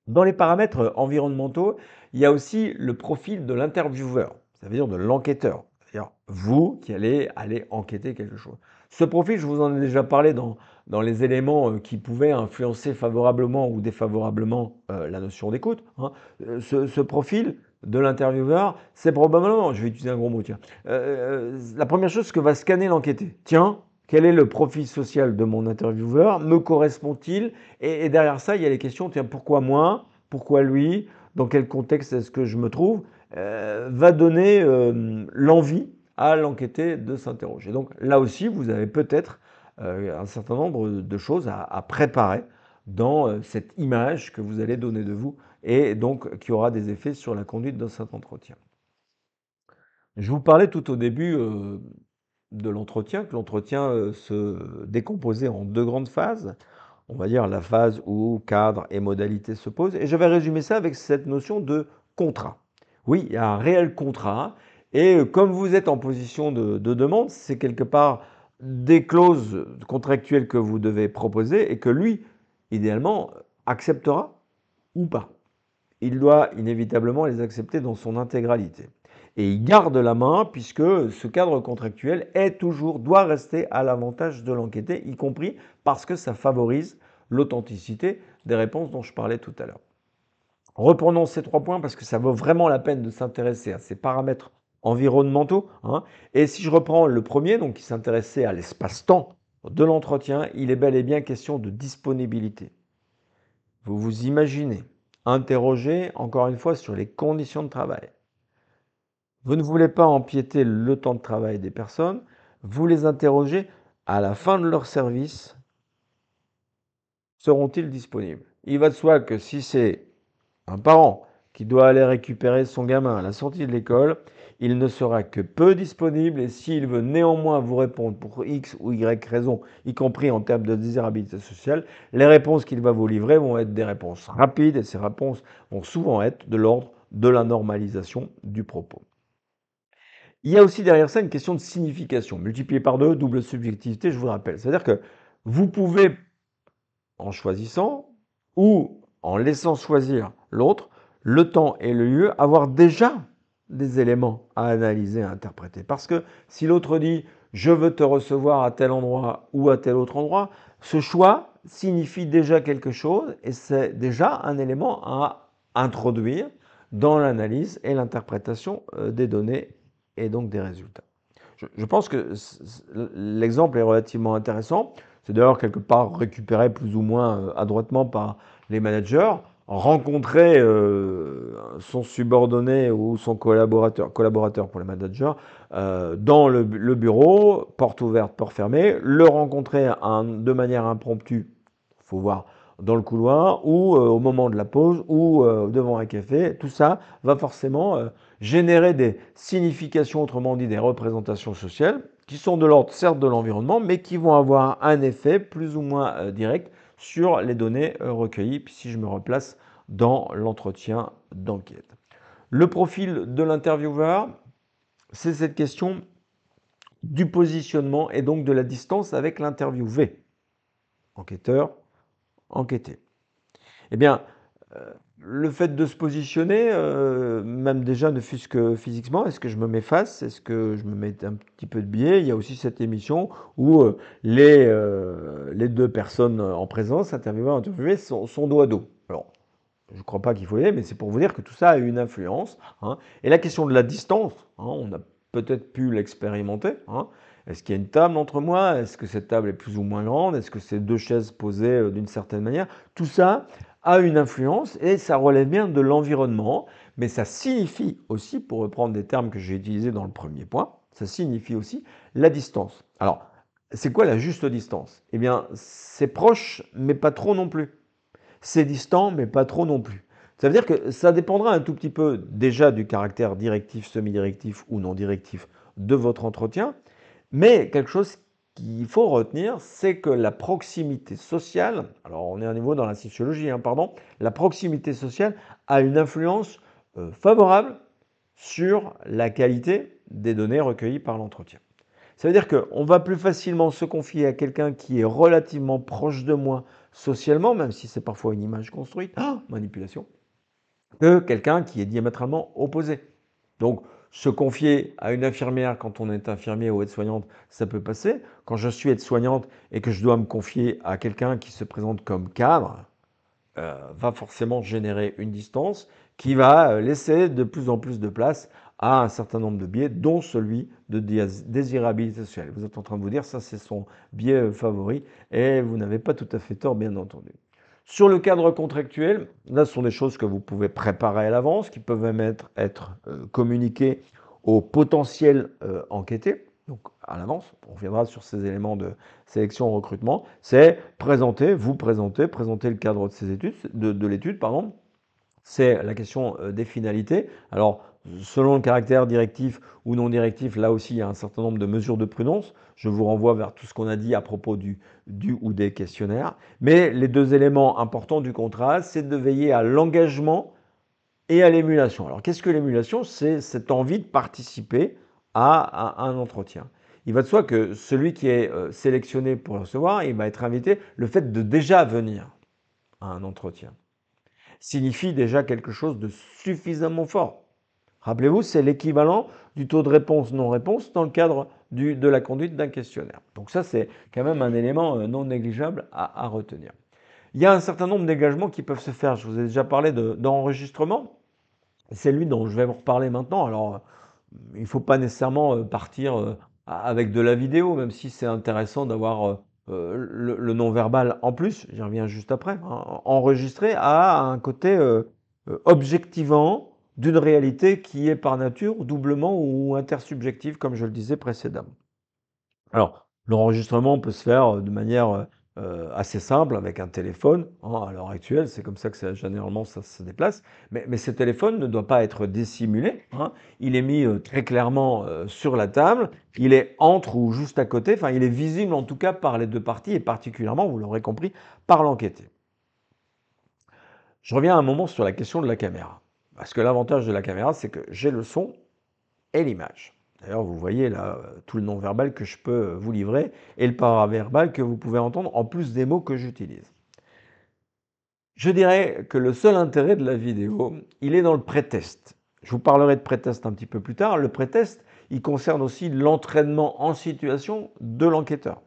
Dans les paramètres environnementaux, il y a aussi le profil de l'intervieweur, ça veut dire de l'enquêteur, c'est-à-dire vous qui allez aller enquêter quelque chose. Ce profil, je vous en ai déjà parlé dans les éléments qui pouvaient influencer favorablement ou défavorablement la notion d'écoute. Hein. Ce profil de l'intervieweur, c'est probablement, je vais utiliser un gros mot, tiens, la première chose que va scanner l'enquêté. Tiens, quel est le profil social de mon intervieweur? Me correspond-il? Et derrière ça, il y a les questions, tiens, pourquoi moi? Pourquoi lui? Dans quel contexte est-ce que je me trouve? Va donner l'envie à l'enquêté de s'interroger. Donc là aussi, vous avez peut-être un certain nombre de choses à préparer dans cette image que vous allez donner de vous et donc qui aura des effets sur la conduite de cet entretien. Je vous parlais tout au début de l'entretien, que l'entretien se décomposait en 2 grandes phases. On va dire la phase où cadre et modalité se posent. Et je vais résumer ça avec cette notion de contrat. Oui, il y a un réel contrat. Et comme vous êtes en position de demande, c'est quelque part des clauses contractuelles que vous devez proposer et que lui, idéalement, acceptera ou pas. Il doit inévitablement les accepter dans son intégralité. Et il garde la main puisque ce cadre contractuel doit rester à l'avantage de l'enquêté, y compris parce que ça favorise l'authenticité des réponses dont je parlais tout à l'heure. Reprenons ces 3 points parce que ça vaut vraiment la peine de s'intéresser à ces paramètres environnementaux. Hein. Et si je reprends le premier, donc qui s'intéressait à l'espace-temps de l'entretien, il est bel et bien question de disponibilité. Vous vous imaginez interroger, encore une fois, sur les conditions de travail. Vous ne voulez pas empiéter le temps de travail des personnes, vous les interrogez à la fin de leur service, seront-ils disponibles? Il va de soi que si c'est un parent qui doit aller récupérer son gamin à la sortie de l'école, il ne sera que peu disponible et s'il veut néanmoins vous répondre pour X ou Y raison, y compris en termes de désirabilité sociale, les réponses qu'il va vous livrer vont être des réponses rapides et ces réponses vont souvent être de l'ordre de la normalisation du propos. Il y a aussi derrière ça une question de signification. Multiplié par 2, double subjectivité, je vous rappelle. C'est-à-dire que vous pouvez, en choisissant ou en laissant choisir l'autre, le temps et le lieu, avoir déjà des éléments à analyser, à interpréter. Parce que si l'autre dit je veux te recevoir à tel endroit ou à tel autre endroit, ce choix signifie déjà quelque chose et c'est déjà un élément à introduire dans l'analyse et l'interprétation des données et donc des résultats. Je pense que l'exemple est relativement intéressant. C'est d'ailleurs quelque part récupéré plus ou moins adroitement par les managers. rencontrer son subordonné ou son collaborateur pour les managers, dans le bureau, porte ouverte, porte fermée, le rencontrer de manière impromptue, il faut voir, dans le couloir, ou au moment de la pause, ou devant un café. Tout ça va forcément générer des significations, autrement dit des représentations sociales, qui sont de l'ordre certes de l'environnement, mais qui vont avoir un effet plus ou moins direct sur les données recueillies, puis si je me replace dans l'entretien d'enquête. Le profil de l'intervieweur, c'est cette question du positionnement et donc de la distance avec l'interviewé. Enquêteur, enquêté. Eh bien, le fait de se positionner, même déjà ne fût-ce que physiquement, est-ce que je me mets face? Est-ce que je me mets un petit peu de biais? Il y a aussi cette émission où les deux personnes en présence, intervieweur, interviewé, sont dos à dos. Alors, je ne crois pas qu'il faut y aller, mais c'est pour vous dire que tout ça a une influence, hein. Et la question de la distance, hein, on a peut-être pu l'expérimenter, hein. Est-ce qu'il y a une table entre moi? Est-ce que cette table est plus ou moins grande? Est-ce que c'est deux chaises posées d'une certaine manière? Tout ça a une influence et ça relève bien de l'environnement, mais ça signifie aussi, pour reprendre des termes que j'ai utilisés dans le premier point, ça signifie aussi la distance. Alors, c'est quoi la juste distance? Eh bien, c'est proche, mais pas trop non plus. C'est distant, mais pas trop non plus. Ça veut dire que ça dépendra un tout petit peu déjà du caractère directif, semi-directif ou non directif de votre entretien, mais quelque chose qu'il faut retenir, c'est que la proximité sociale, alors on est à un niveau dans la sociologie, hein, pardon, la proximité sociale a une influence favorable sur la qualité des données recueillies par l'entretien. Ça veut dire qu'on va plus facilement se confier à quelqu'un qui est relativement proche de moi socialement, même si c'est parfois une image construite, manipulation, que quelqu'un qui est diamétralement opposé. Donc, se confier à une infirmière quand on est infirmier ou aide-soignante, ça peut passer. Quand je suis aide-soignante et que je dois me confier à quelqu'un qui se présente comme cadre, va forcément générer une distance qui va laisser de plus en plus de place à un certain nombre de biais, dont celui de désirabilité sociale. Vous êtes en train de vous dire, ça c'est son biais favori, et vous n'avez pas tout à fait tort, bien entendu. Sur le cadre contractuel, là, ce sont des choses que vous pouvez préparer à l'avance, qui peuvent même être communiquées aux potentiels enquêtés. Donc, à l'avance, on reviendra sur ces éléments de sélection recrutement. C'est présenter, présenter le cadre de ces études, de l'étude, pardon. C'est la question des finalités. Alors, selon le caractère directif ou non directif, là aussi, il y a un certain nombre de mesures de prudence. Je vous renvoie vers tout ce qu'on a dit à propos du ou des questionnaires. Mais les deux éléments importants du contrat, c'est de veiller à l'engagement et à l'émulation. Alors, qu'est-ce que l'émulation? C'est cette envie de participer à un entretien. Il va de soi que celui qui est sélectionné pour le recevoir, il va être invité. Le fait de déjà venir à un entretien signifie déjà quelque chose de suffisamment fort. Rappelez-vous, c'est l'équivalent du taux de réponse-non-réponse dans le cadre de la conduite d'un questionnaire. Donc ça, c'est quand même un élément non négligeable à retenir. Il y a un certain nombre d'engagements qui peuvent se faire. Je vous ai déjà parlé d'enregistrement. C'est lui dont je vais vous reparler maintenant. Alors, il ne faut pas nécessairement partir avec de la vidéo, même si c'est intéressant d'avoir le non-verbal en plus, j'y reviens juste après, hein. Enregistré a un côté objectivant d'une réalité qui est par nature doublement ou intersubjective, comme je le disais précédemment. Alors, l'enregistrement peut se faire de manière assez simple avec un téléphone, hein, à l'heure actuelle, c'est comme ça que généralement ça se déplace. Mais ce téléphone ne doit pas être dissimulé, hein. Il est mis très clairement sur la table, il est entre ou juste à côté, enfin il est visible en tout cas par les deux parties et particulièrement, vous l'aurez compris, par l'enquêté. Je reviens un moment sur la question de la caméra. Parce que l'avantage de la caméra, c'est que j'ai le son et l'image. D'ailleurs, vous voyez là tout le non-verbal que je peux vous livrer et le paraverbal que vous pouvez entendre en plus des mots que j'utilise. Je dirais que le seul intérêt de la vidéo, il est dans le pré-test. Je vous parlerai de pré-test un petit peu plus tard. Le pré-test, il concerne aussi l'entraînement en situation de l'enquêteur.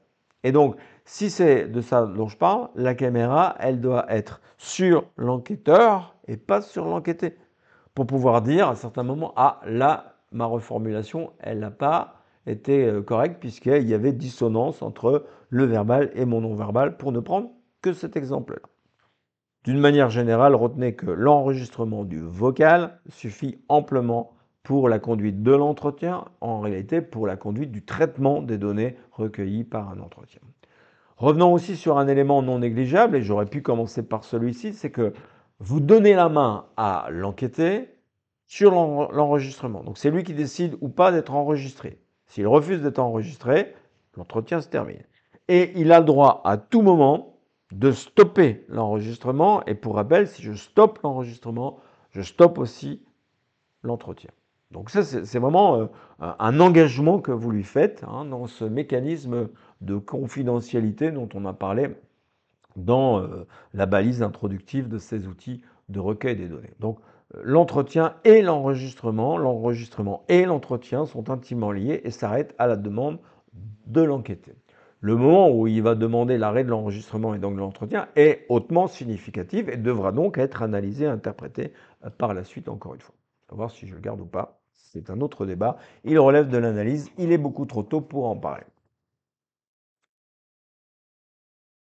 Et donc, si c'est de ça dont je parle, la caméra, elle doit être sur l'enquêteur et pas sur l'enquêté. Pour pouvoir dire à certains moments, ah là, ma reformulation, elle n'a pas été correcte puisqu'il y avait dissonance entre le verbal et mon non-verbal pour ne prendre que cet exemple-là. D'une manière générale, retenez que l'enregistrement du vocal suffit amplement pour la conduite de l'entretien, en réalité pour la conduite du traitement des données recueillies par un entretien. Revenons aussi sur un élément non négligeable, et j'aurais pu commencer par celui-ci, c'est que vous donnez la main à l'enquêté sur l'enregistrement. Donc c'est lui qui décide ou pas d'être enregistré. S'il refuse d'être enregistré, l'entretien se termine. Et il a le droit à tout moment de stopper l'enregistrement. Et pour rappel, si je stoppe l'enregistrement, je stoppe aussi l'entretien. Donc ça, c'est vraiment un engagement que vous lui faites dans ce mécanisme de confidentialité dont on a parlé dans la balise introductive de ces outils de recueil des données. Donc l'entretien et l'enregistrement et l'entretien sont intimement liés et s'arrêtent à la demande de l'enquêté. Le moment où il va demander l'arrêt de l'enregistrement et donc de l'entretien est hautement significatif et devra donc être analysé et interprété par la suite, encore une fois. On va voir si je le garde ou pas. C'est un autre débat. Il relève de l'analyse. Il est beaucoup trop tôt pour en parler.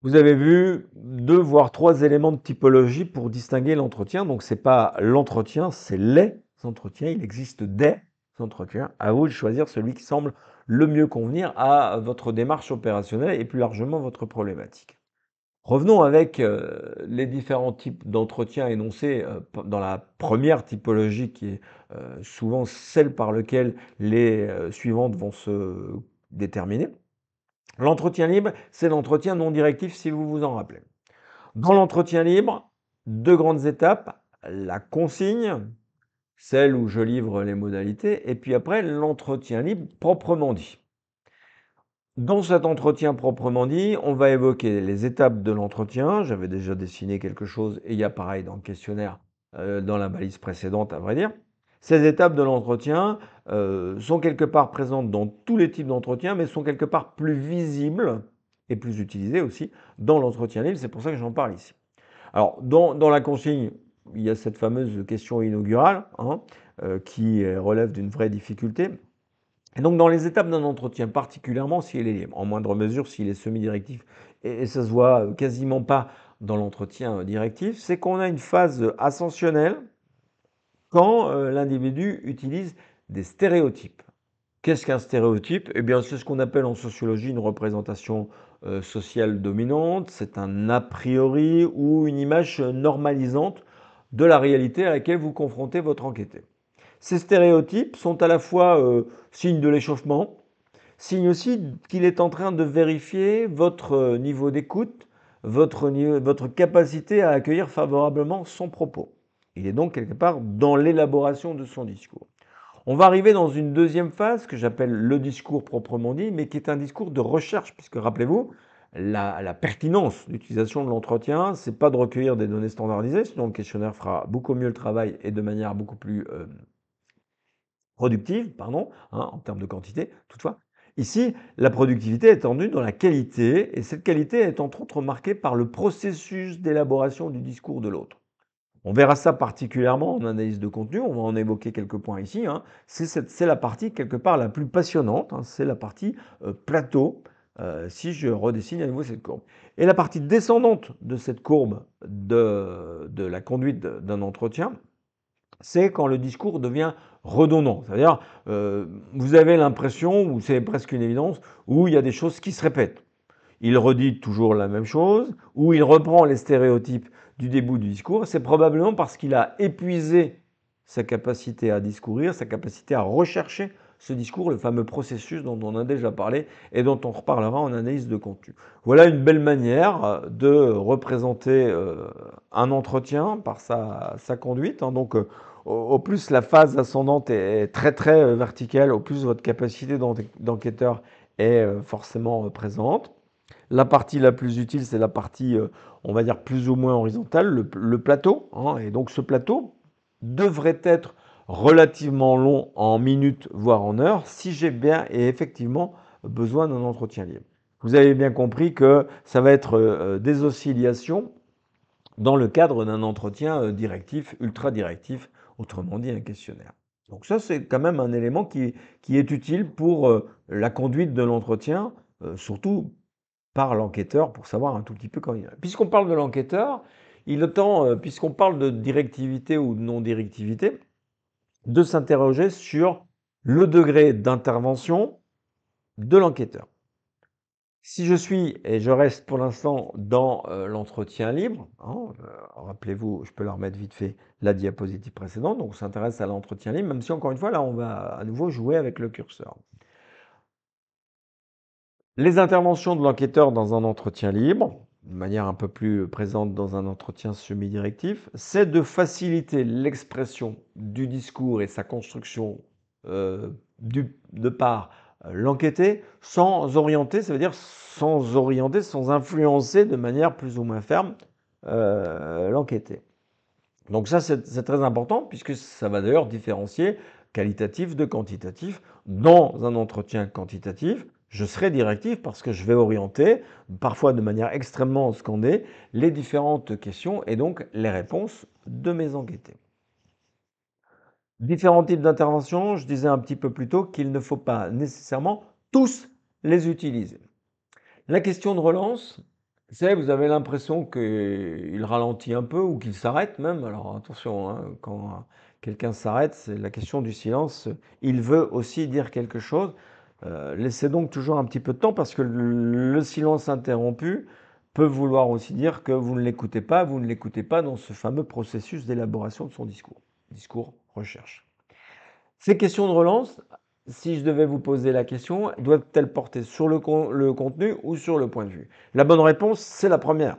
Vous avez vu 2 voire 3 éléments de typologie pour distinguer l'entretien. Donc ce n'est pas l'entretien, c'est les entretiens. Il existe des entretiens. À vous de choisir celui qui semble le mieux convenir à votre démarche opérationnelle et plus largement votre problématique. Revenons avec les différents types d'entretiens énoncés dans la première typologie qui est souvent celle par laquelle les suivantes vont se déterminer. L'entretien libre, c'est l'entretien non directif si vous vous en rappelez. Dans l'entretien libre, 2 grandes étapes, la consigne, celle où je livre les modalités, et puis après l'entretien libre proprement dit. Dans cet entretien proprement dit, on va évoquer les étapes de l'entretien. J'avais déjà dessiné quelque chose et il y a pareil dans le questionnaire, dans la balise précédente à vrai dire. Ces étapes de l'entretien sont quelque part présentes dans tous les types d'entretien, mais sont quelque part plus visibles et plus utilisées aussi dans l'entretien libre. C'est pour ça que j'en parle ici. Alors, dans la consigne, il y a cette fameuse question inaugurale qui relève d'une vraie difficulté. Et donc, dans les étapes d'un entretien, particulièrement s'il est en moindre mesure, s'il est semi-directif, et ça se voit quasiment pas dans l'entretien directif, c'est qu'on a une phase ascensionnelle quand l'individu utilise des stéréotypes. Qu'est-ce qu'un stéréotype? Eh bien, c'est ce qu'on appelle en sociologie une représentation sociale dominante. C'est un a priori ou une image normalisante de la réalité à laquelle vous confrontez votre enquêté. Ces stéréotypes sont à la fois signe de l'échauffement, signe aussi qu'il est en train de vérifier votre niveau d'écoute, votre capacité à accueillir favorablement son propos. Il est donc quelque part dans l'élaboration de son discours. On va arriver dans une deuxième phase que j'appelle le discours proprement dit, mais qui est un discours de recherche, puisque rappelez-vous, la pertinence d'utilisation de l'entretien, c'est pas de recueillir des données standardisées, sinon le questionnaire fera beaucoup mieux le travail et de manière beaucoup plus productive, en termes de quantité, toutefois. Ici, la productivité est tendue dans la qualité, et cette qualité est entre autres marquée par le processus d'élaboration du discours de l'autre. On verra ça particulièrement en analyse de contenu, on va en évoquer quelques points ici. C'est la partie quelque part la plus passionnante, c'est la partie plateau, si je redessine à nouveau cette courbe. Et la partie descendante de cette courbe de la conduite d'un entretien, c'est quand le discours devient redondant. C'est-à-dire, vous avez l'impression, ou c'est presque une évidence, où il y a des choses qui se répètent. Il redit toujours la même chose, ou il reprend les stéréotypes du début du discours. C'est probablement parce qu'il a épuisé sa capacité à discourir, sa capacité à rechercher ce discours, le fameux processus dont on a déjà parlé et dont on reparlera en analyse de contenu. Voilà une belle manière de représenter un entretien par sa conduite. Donc, au plus la phase ascendante est très très verticale, au plus votre capacité d'enquêteur est forcément présente. La partie la plus utile, c'est la partie, on va dire, plus ou moins horizontale, le plateau. Et donc ce plateau devrait être relativement long en minutes, voire en heures, si j'ai bien et effectivement besoin d'un entretien libre. Vous avez bien compris que ça va être des oscillations dans le cadre d'un entretien directif, ultra directif, autrement dit un questionnaire. Donc ça, c'est quand même un élément qui est utile pour la conduite de l'entretien, surtout par l'enquêteur pour savoir un tout petit peu quand il est. Puisqu'on parle de l'enquêteur, il est temps, puisqu'on parle de directivité ou de non-directivité, de s'interroger sur le degré d'intervention de l'enquêteur. Si je suis, et je reste pour l'instant dans l'entretien libre, hein, rappelez-vous, je peux la remettre vite fait la diapositive précédente, donc on s'intéresse à l'entretien libre, même si encore une fois, là, on va à nouveau jouer avec le curseur. Les interventions de l'enquêteur dans un entretien libre, de manière un peu plus présente dans un entretien semi-directif, c'est de faciliter l'expression du discours et sa construction de par l'enquêté sans orienter, ça veut dire sans orienter, sans influencer de manière plus ou moins ferme l'enquêté. Donc ça, c'est très important puisque ça va d'ailleurs différencier qualitatif de quantitatif. Dans un entretien quantitatif, je serai directif parce que je vais orienter, parfois de manière extrêmement scandée, les différentes questions et donc les réponses de mes enquêtés. Différents types d'interventions, je disais un petit peu plus tôt qu'il ne faut pas nécessairement tous les utiliser. La question de relance, c'est vous avez l'impression qu'il ralentit un peu ou qu'il s'arrête même. Alors attention, hein, quand quelqu'un s'arrête, c'est la question du silence. Il veut aussi dire quelque chose. Laissez donc toujours un petit peu de temps parce que le silence interrompu peut vouloir aussi dire que vous ne l'écoutez pas dans ce fameux processus d'élaboration de son discours. Discours, recherche. Ces questions de relance, si je devais vous poser la question, doivent-elles porter sur le contenu ou sur le point de vue? La bonne réponse, c'est la première.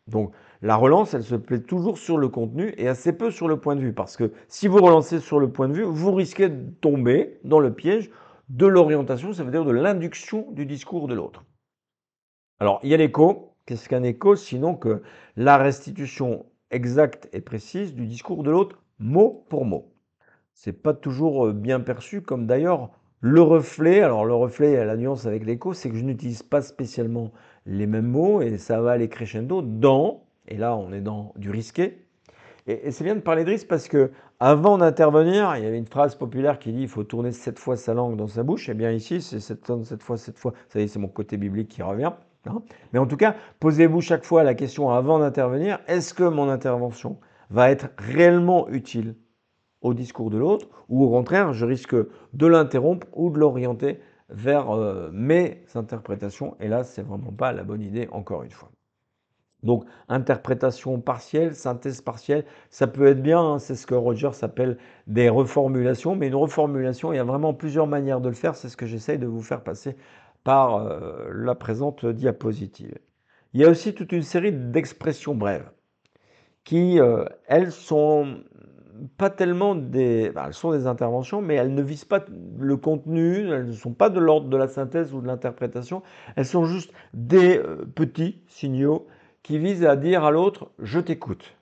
Donc, la relance, elle se plaît toujours sur le contenu et assez peu sur le point de vue. Parce que si vous relancez sur le point de vue, vous risquez de tomber dans le piège de l'orientation, ça veut dire de l'induction du discours de l'autre. Alors, il y a l'écho. Qu'est-ce qu'un écho? Sinon que la restitution exacte et précise du discours de l'autre, mot pour mot. C'est pas toujours bien perçu, comme d'ailleurs le reflet. Alors le reflet, la nuance avec l'écho, c'est que je n'utilise pas spécialement les mêmes mots et ça va aller crescendo dans, et là on est dans du risqué. Et c'est bien de parler de risque parce que avant d'intervenir, il y avait une phrase populaire qui dit il faut tourner 7 fois sa langue dans sa bouche. Et bien ici, c'est 7 fois, 7 fois. Ça y est, c'est mon côté biblique qui revient. Hein. Mais en tout cas, posez-vous chaque fois la question avant d'intervenir, est-ce que mon intervention va être réellement utile au discours de l'autre, ou au contraire, je risque de l'interrompre ou de l'orienter vers mes interprétations, et là, c'est vraiment pas la bonne idée, encore une fois. Donc, interprétation partielle, synthèse partielle, ça peut être bien, hein, c'est ce que Rogers appelle des reformulations, mais une reformulation, il y a vraiment plusieurs manières de le faire, c'est ce que j'essaye de vous faire passer par la présente diapositive. Il y a aussi toute une série d'expressions brèves qui, elles, sont pas tellement elles sont des interventions, mais elles ne visent pas le contenu, elles ne sont pas de l'ordre de la synthèse ou de l'interprétation, elles sont juste des petits signaux qui visent à dire à l'autre « je t'écoute ».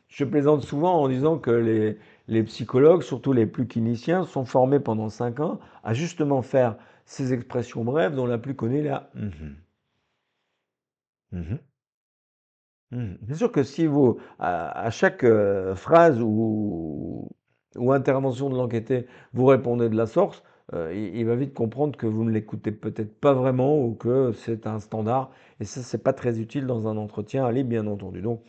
Je plaisante souvent en disant que les psychologues, surtout les plus cliniciens, sont formés pendant 5 ans à justement faire ces expressions brèves dont la plus connue est la C'est sûr que si vous, à chaque phrase ou intervention de l'enquêté, vous répondez de la sorte, il va vite comprendre que vous ne l'écoutez peut-être pas vraiment ou que c'est un standard. Et ça, c'est pas très utile dans un entretien à libre, bien entendu. Donc,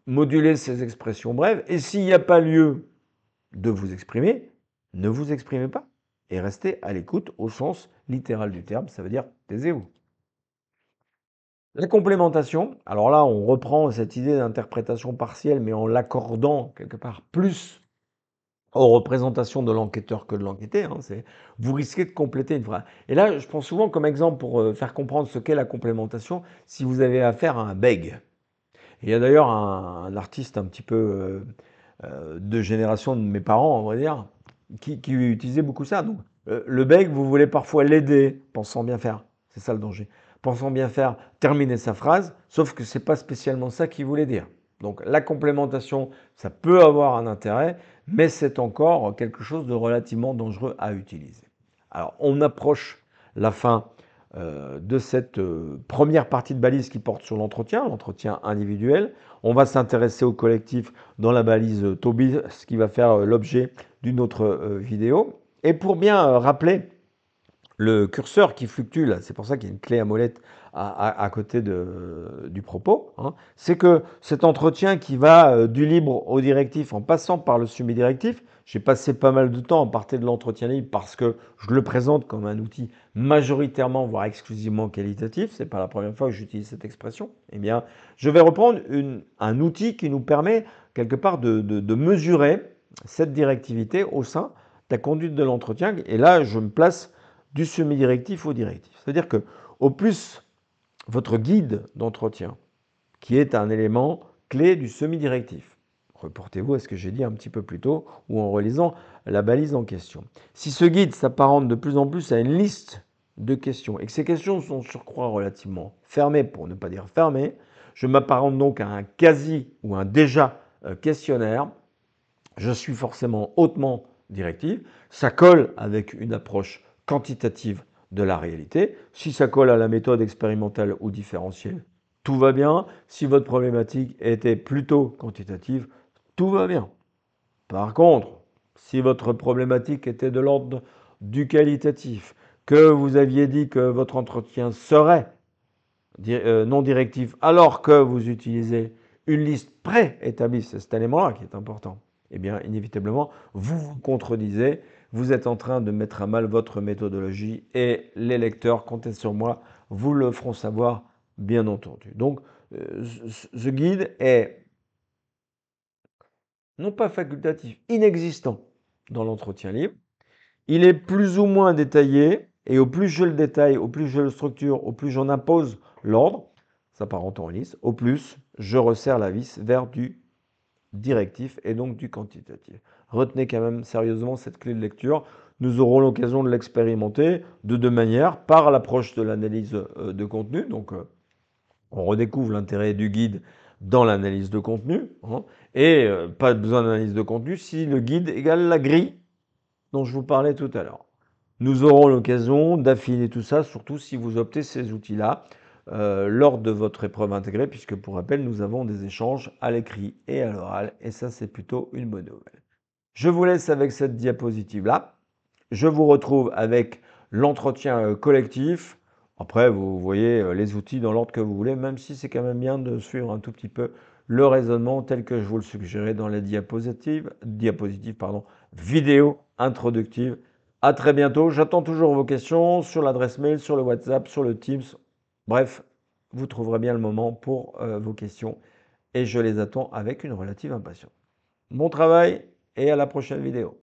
modulez ces expressions brèves. Et s'il n'y a pas lieu de vous exprimer, ne vous exprimez pas. Et restez à l'écoute au sens littéral du terme. Ça veut dire taisez-vous. La complémentation, alors là, on reprend cette idée d'interprétation partielle, mais en l'accordant quelque part plus aux représentations de l'enquêteur que de l'enquêté. Hein, vous risquez de compléter une phrase. Et là, je prends souvent comme exemple pour faire comprendre ce qu'est la complémentation, si vous avez affaire à un bègue. Il y a d'ailleurs un artiste un petit peu de génération de mes parents, on va dire, qui utilisait beaucoup ça. Donc, le bègue, vous voulez parfois l'aider, pensant bien faire. C'est ça le danger. Pensant bien faire, terminer sa phrase, sauf que ce n'est pas spécialement ça qu'il voulait dire. Donc la complémentation, ça peut avoir un intérêt, mais c'est encore quelque chose de relativement dangereux à utiliser. Alors on approche la fin de cette première partie de balise qui porte sur l'entretien individuel. On va s'intéresser au collectif dans la balise Toby, ce qui va faire l'objet d'une autre vidéo. Et pour bien rappeler le curseur qui fluctue, c'est pour ça qu'il y a une clé à molette à côté du propos, hein, c'est que cet entretien qui va du libre au directif en passant par le semi-directif, j'ai passé pas mal de temps à partir de l'entretien libre parce que je le présente comme un outil majoritairement, voire exclusivement qualitatif. C'est pas la première fois que j'utilise cette expression. Eh bien, je vais reprendre un outil qui nous permet quelque part de mesurer cette directivité au sein de la conduite de l'entretien. Et là, je me place du semi-directif au directif. C'est-à-dire que au plus votre guide d'entretien, qui est un élément clé du semi-directif, reportez-vous à ce que j'ai dit un petit peu plus tôt ou en relisant la balise en question. Si ce guide s'apparente de plus en plus à une liste de questions et que ces questions sont surcroît relativement fermées, pour ne pas dire fermées, je m'apparente donc à un quasi ou un déjà questionnaire. Je suis forcément hautement directif. Ça colle avec une approche quantitative de la réalité. Si ça colle à la méthode expérimentale ou différentielle, tout va bien. Si votre problématique était plutôt quantitative, tout va bien. Par contre, si votre problématique était de l'ordre du qualitatif, que vous aviez dit que votre entretien serait non directif alors que vous utilisez une liste préétablie, c'est cet élément-là qui est important, eh bien, inévitablement, vous vous contredisez, vous êtes en train de mettre à mal votre méthodologie et les lecteurs, comptez sur moi, vous le feront savoir, bien entendu. Donc, ce guide est non pas facultatif, inexistant dans l'entretien libre. Il est plus ou moins détaillé, et au plus je le détaille, au plus je le structure, au plus j'en impose l'ordre, s'apparentant en liste, au plus je resserre la vis vers du directif et donc du quantitatif. Retenez quand même sérieusement cette clé de lecture. Nous aurons l'occasion de l'expérimenter de deux manières, par l'approche de l'analyse de contenu, donc on redécouvre l'intérêt du guide dans l'analyse de contenu, hein, et pas besoin d'analyse de contenu si le guide égale la grille dont je vous parlais tout à l'heure. Nous aurons l'occasion d'affiner tout ça, surtout si vous optez ces outils-là lors de votre épreuve intégrée, puisque pour rappel, nous avons des échanges à l'écrit et à l'oral, et ça, c'est plutôt une bonne nouvelle. Je vous laisse avec cette diapositive-là. Je vous retrouve avec l'entretien collectif. Après, vous voyez les outils dans l'ordre que vous voulez, même si c'est quand même bien de suivre un tout petit peu le raisonnement tel que je vous le suggérais dans les diapositives vidéo introductives. À très bientôt. J'attends toujours vos questions sur l'adresse mail, sur le WhatsApp, sur le Teams. Bref, vous trouverez bien le moment pour vos questions et je les attends avec une relative impatience. Bon travail et à la prochaine vidéo.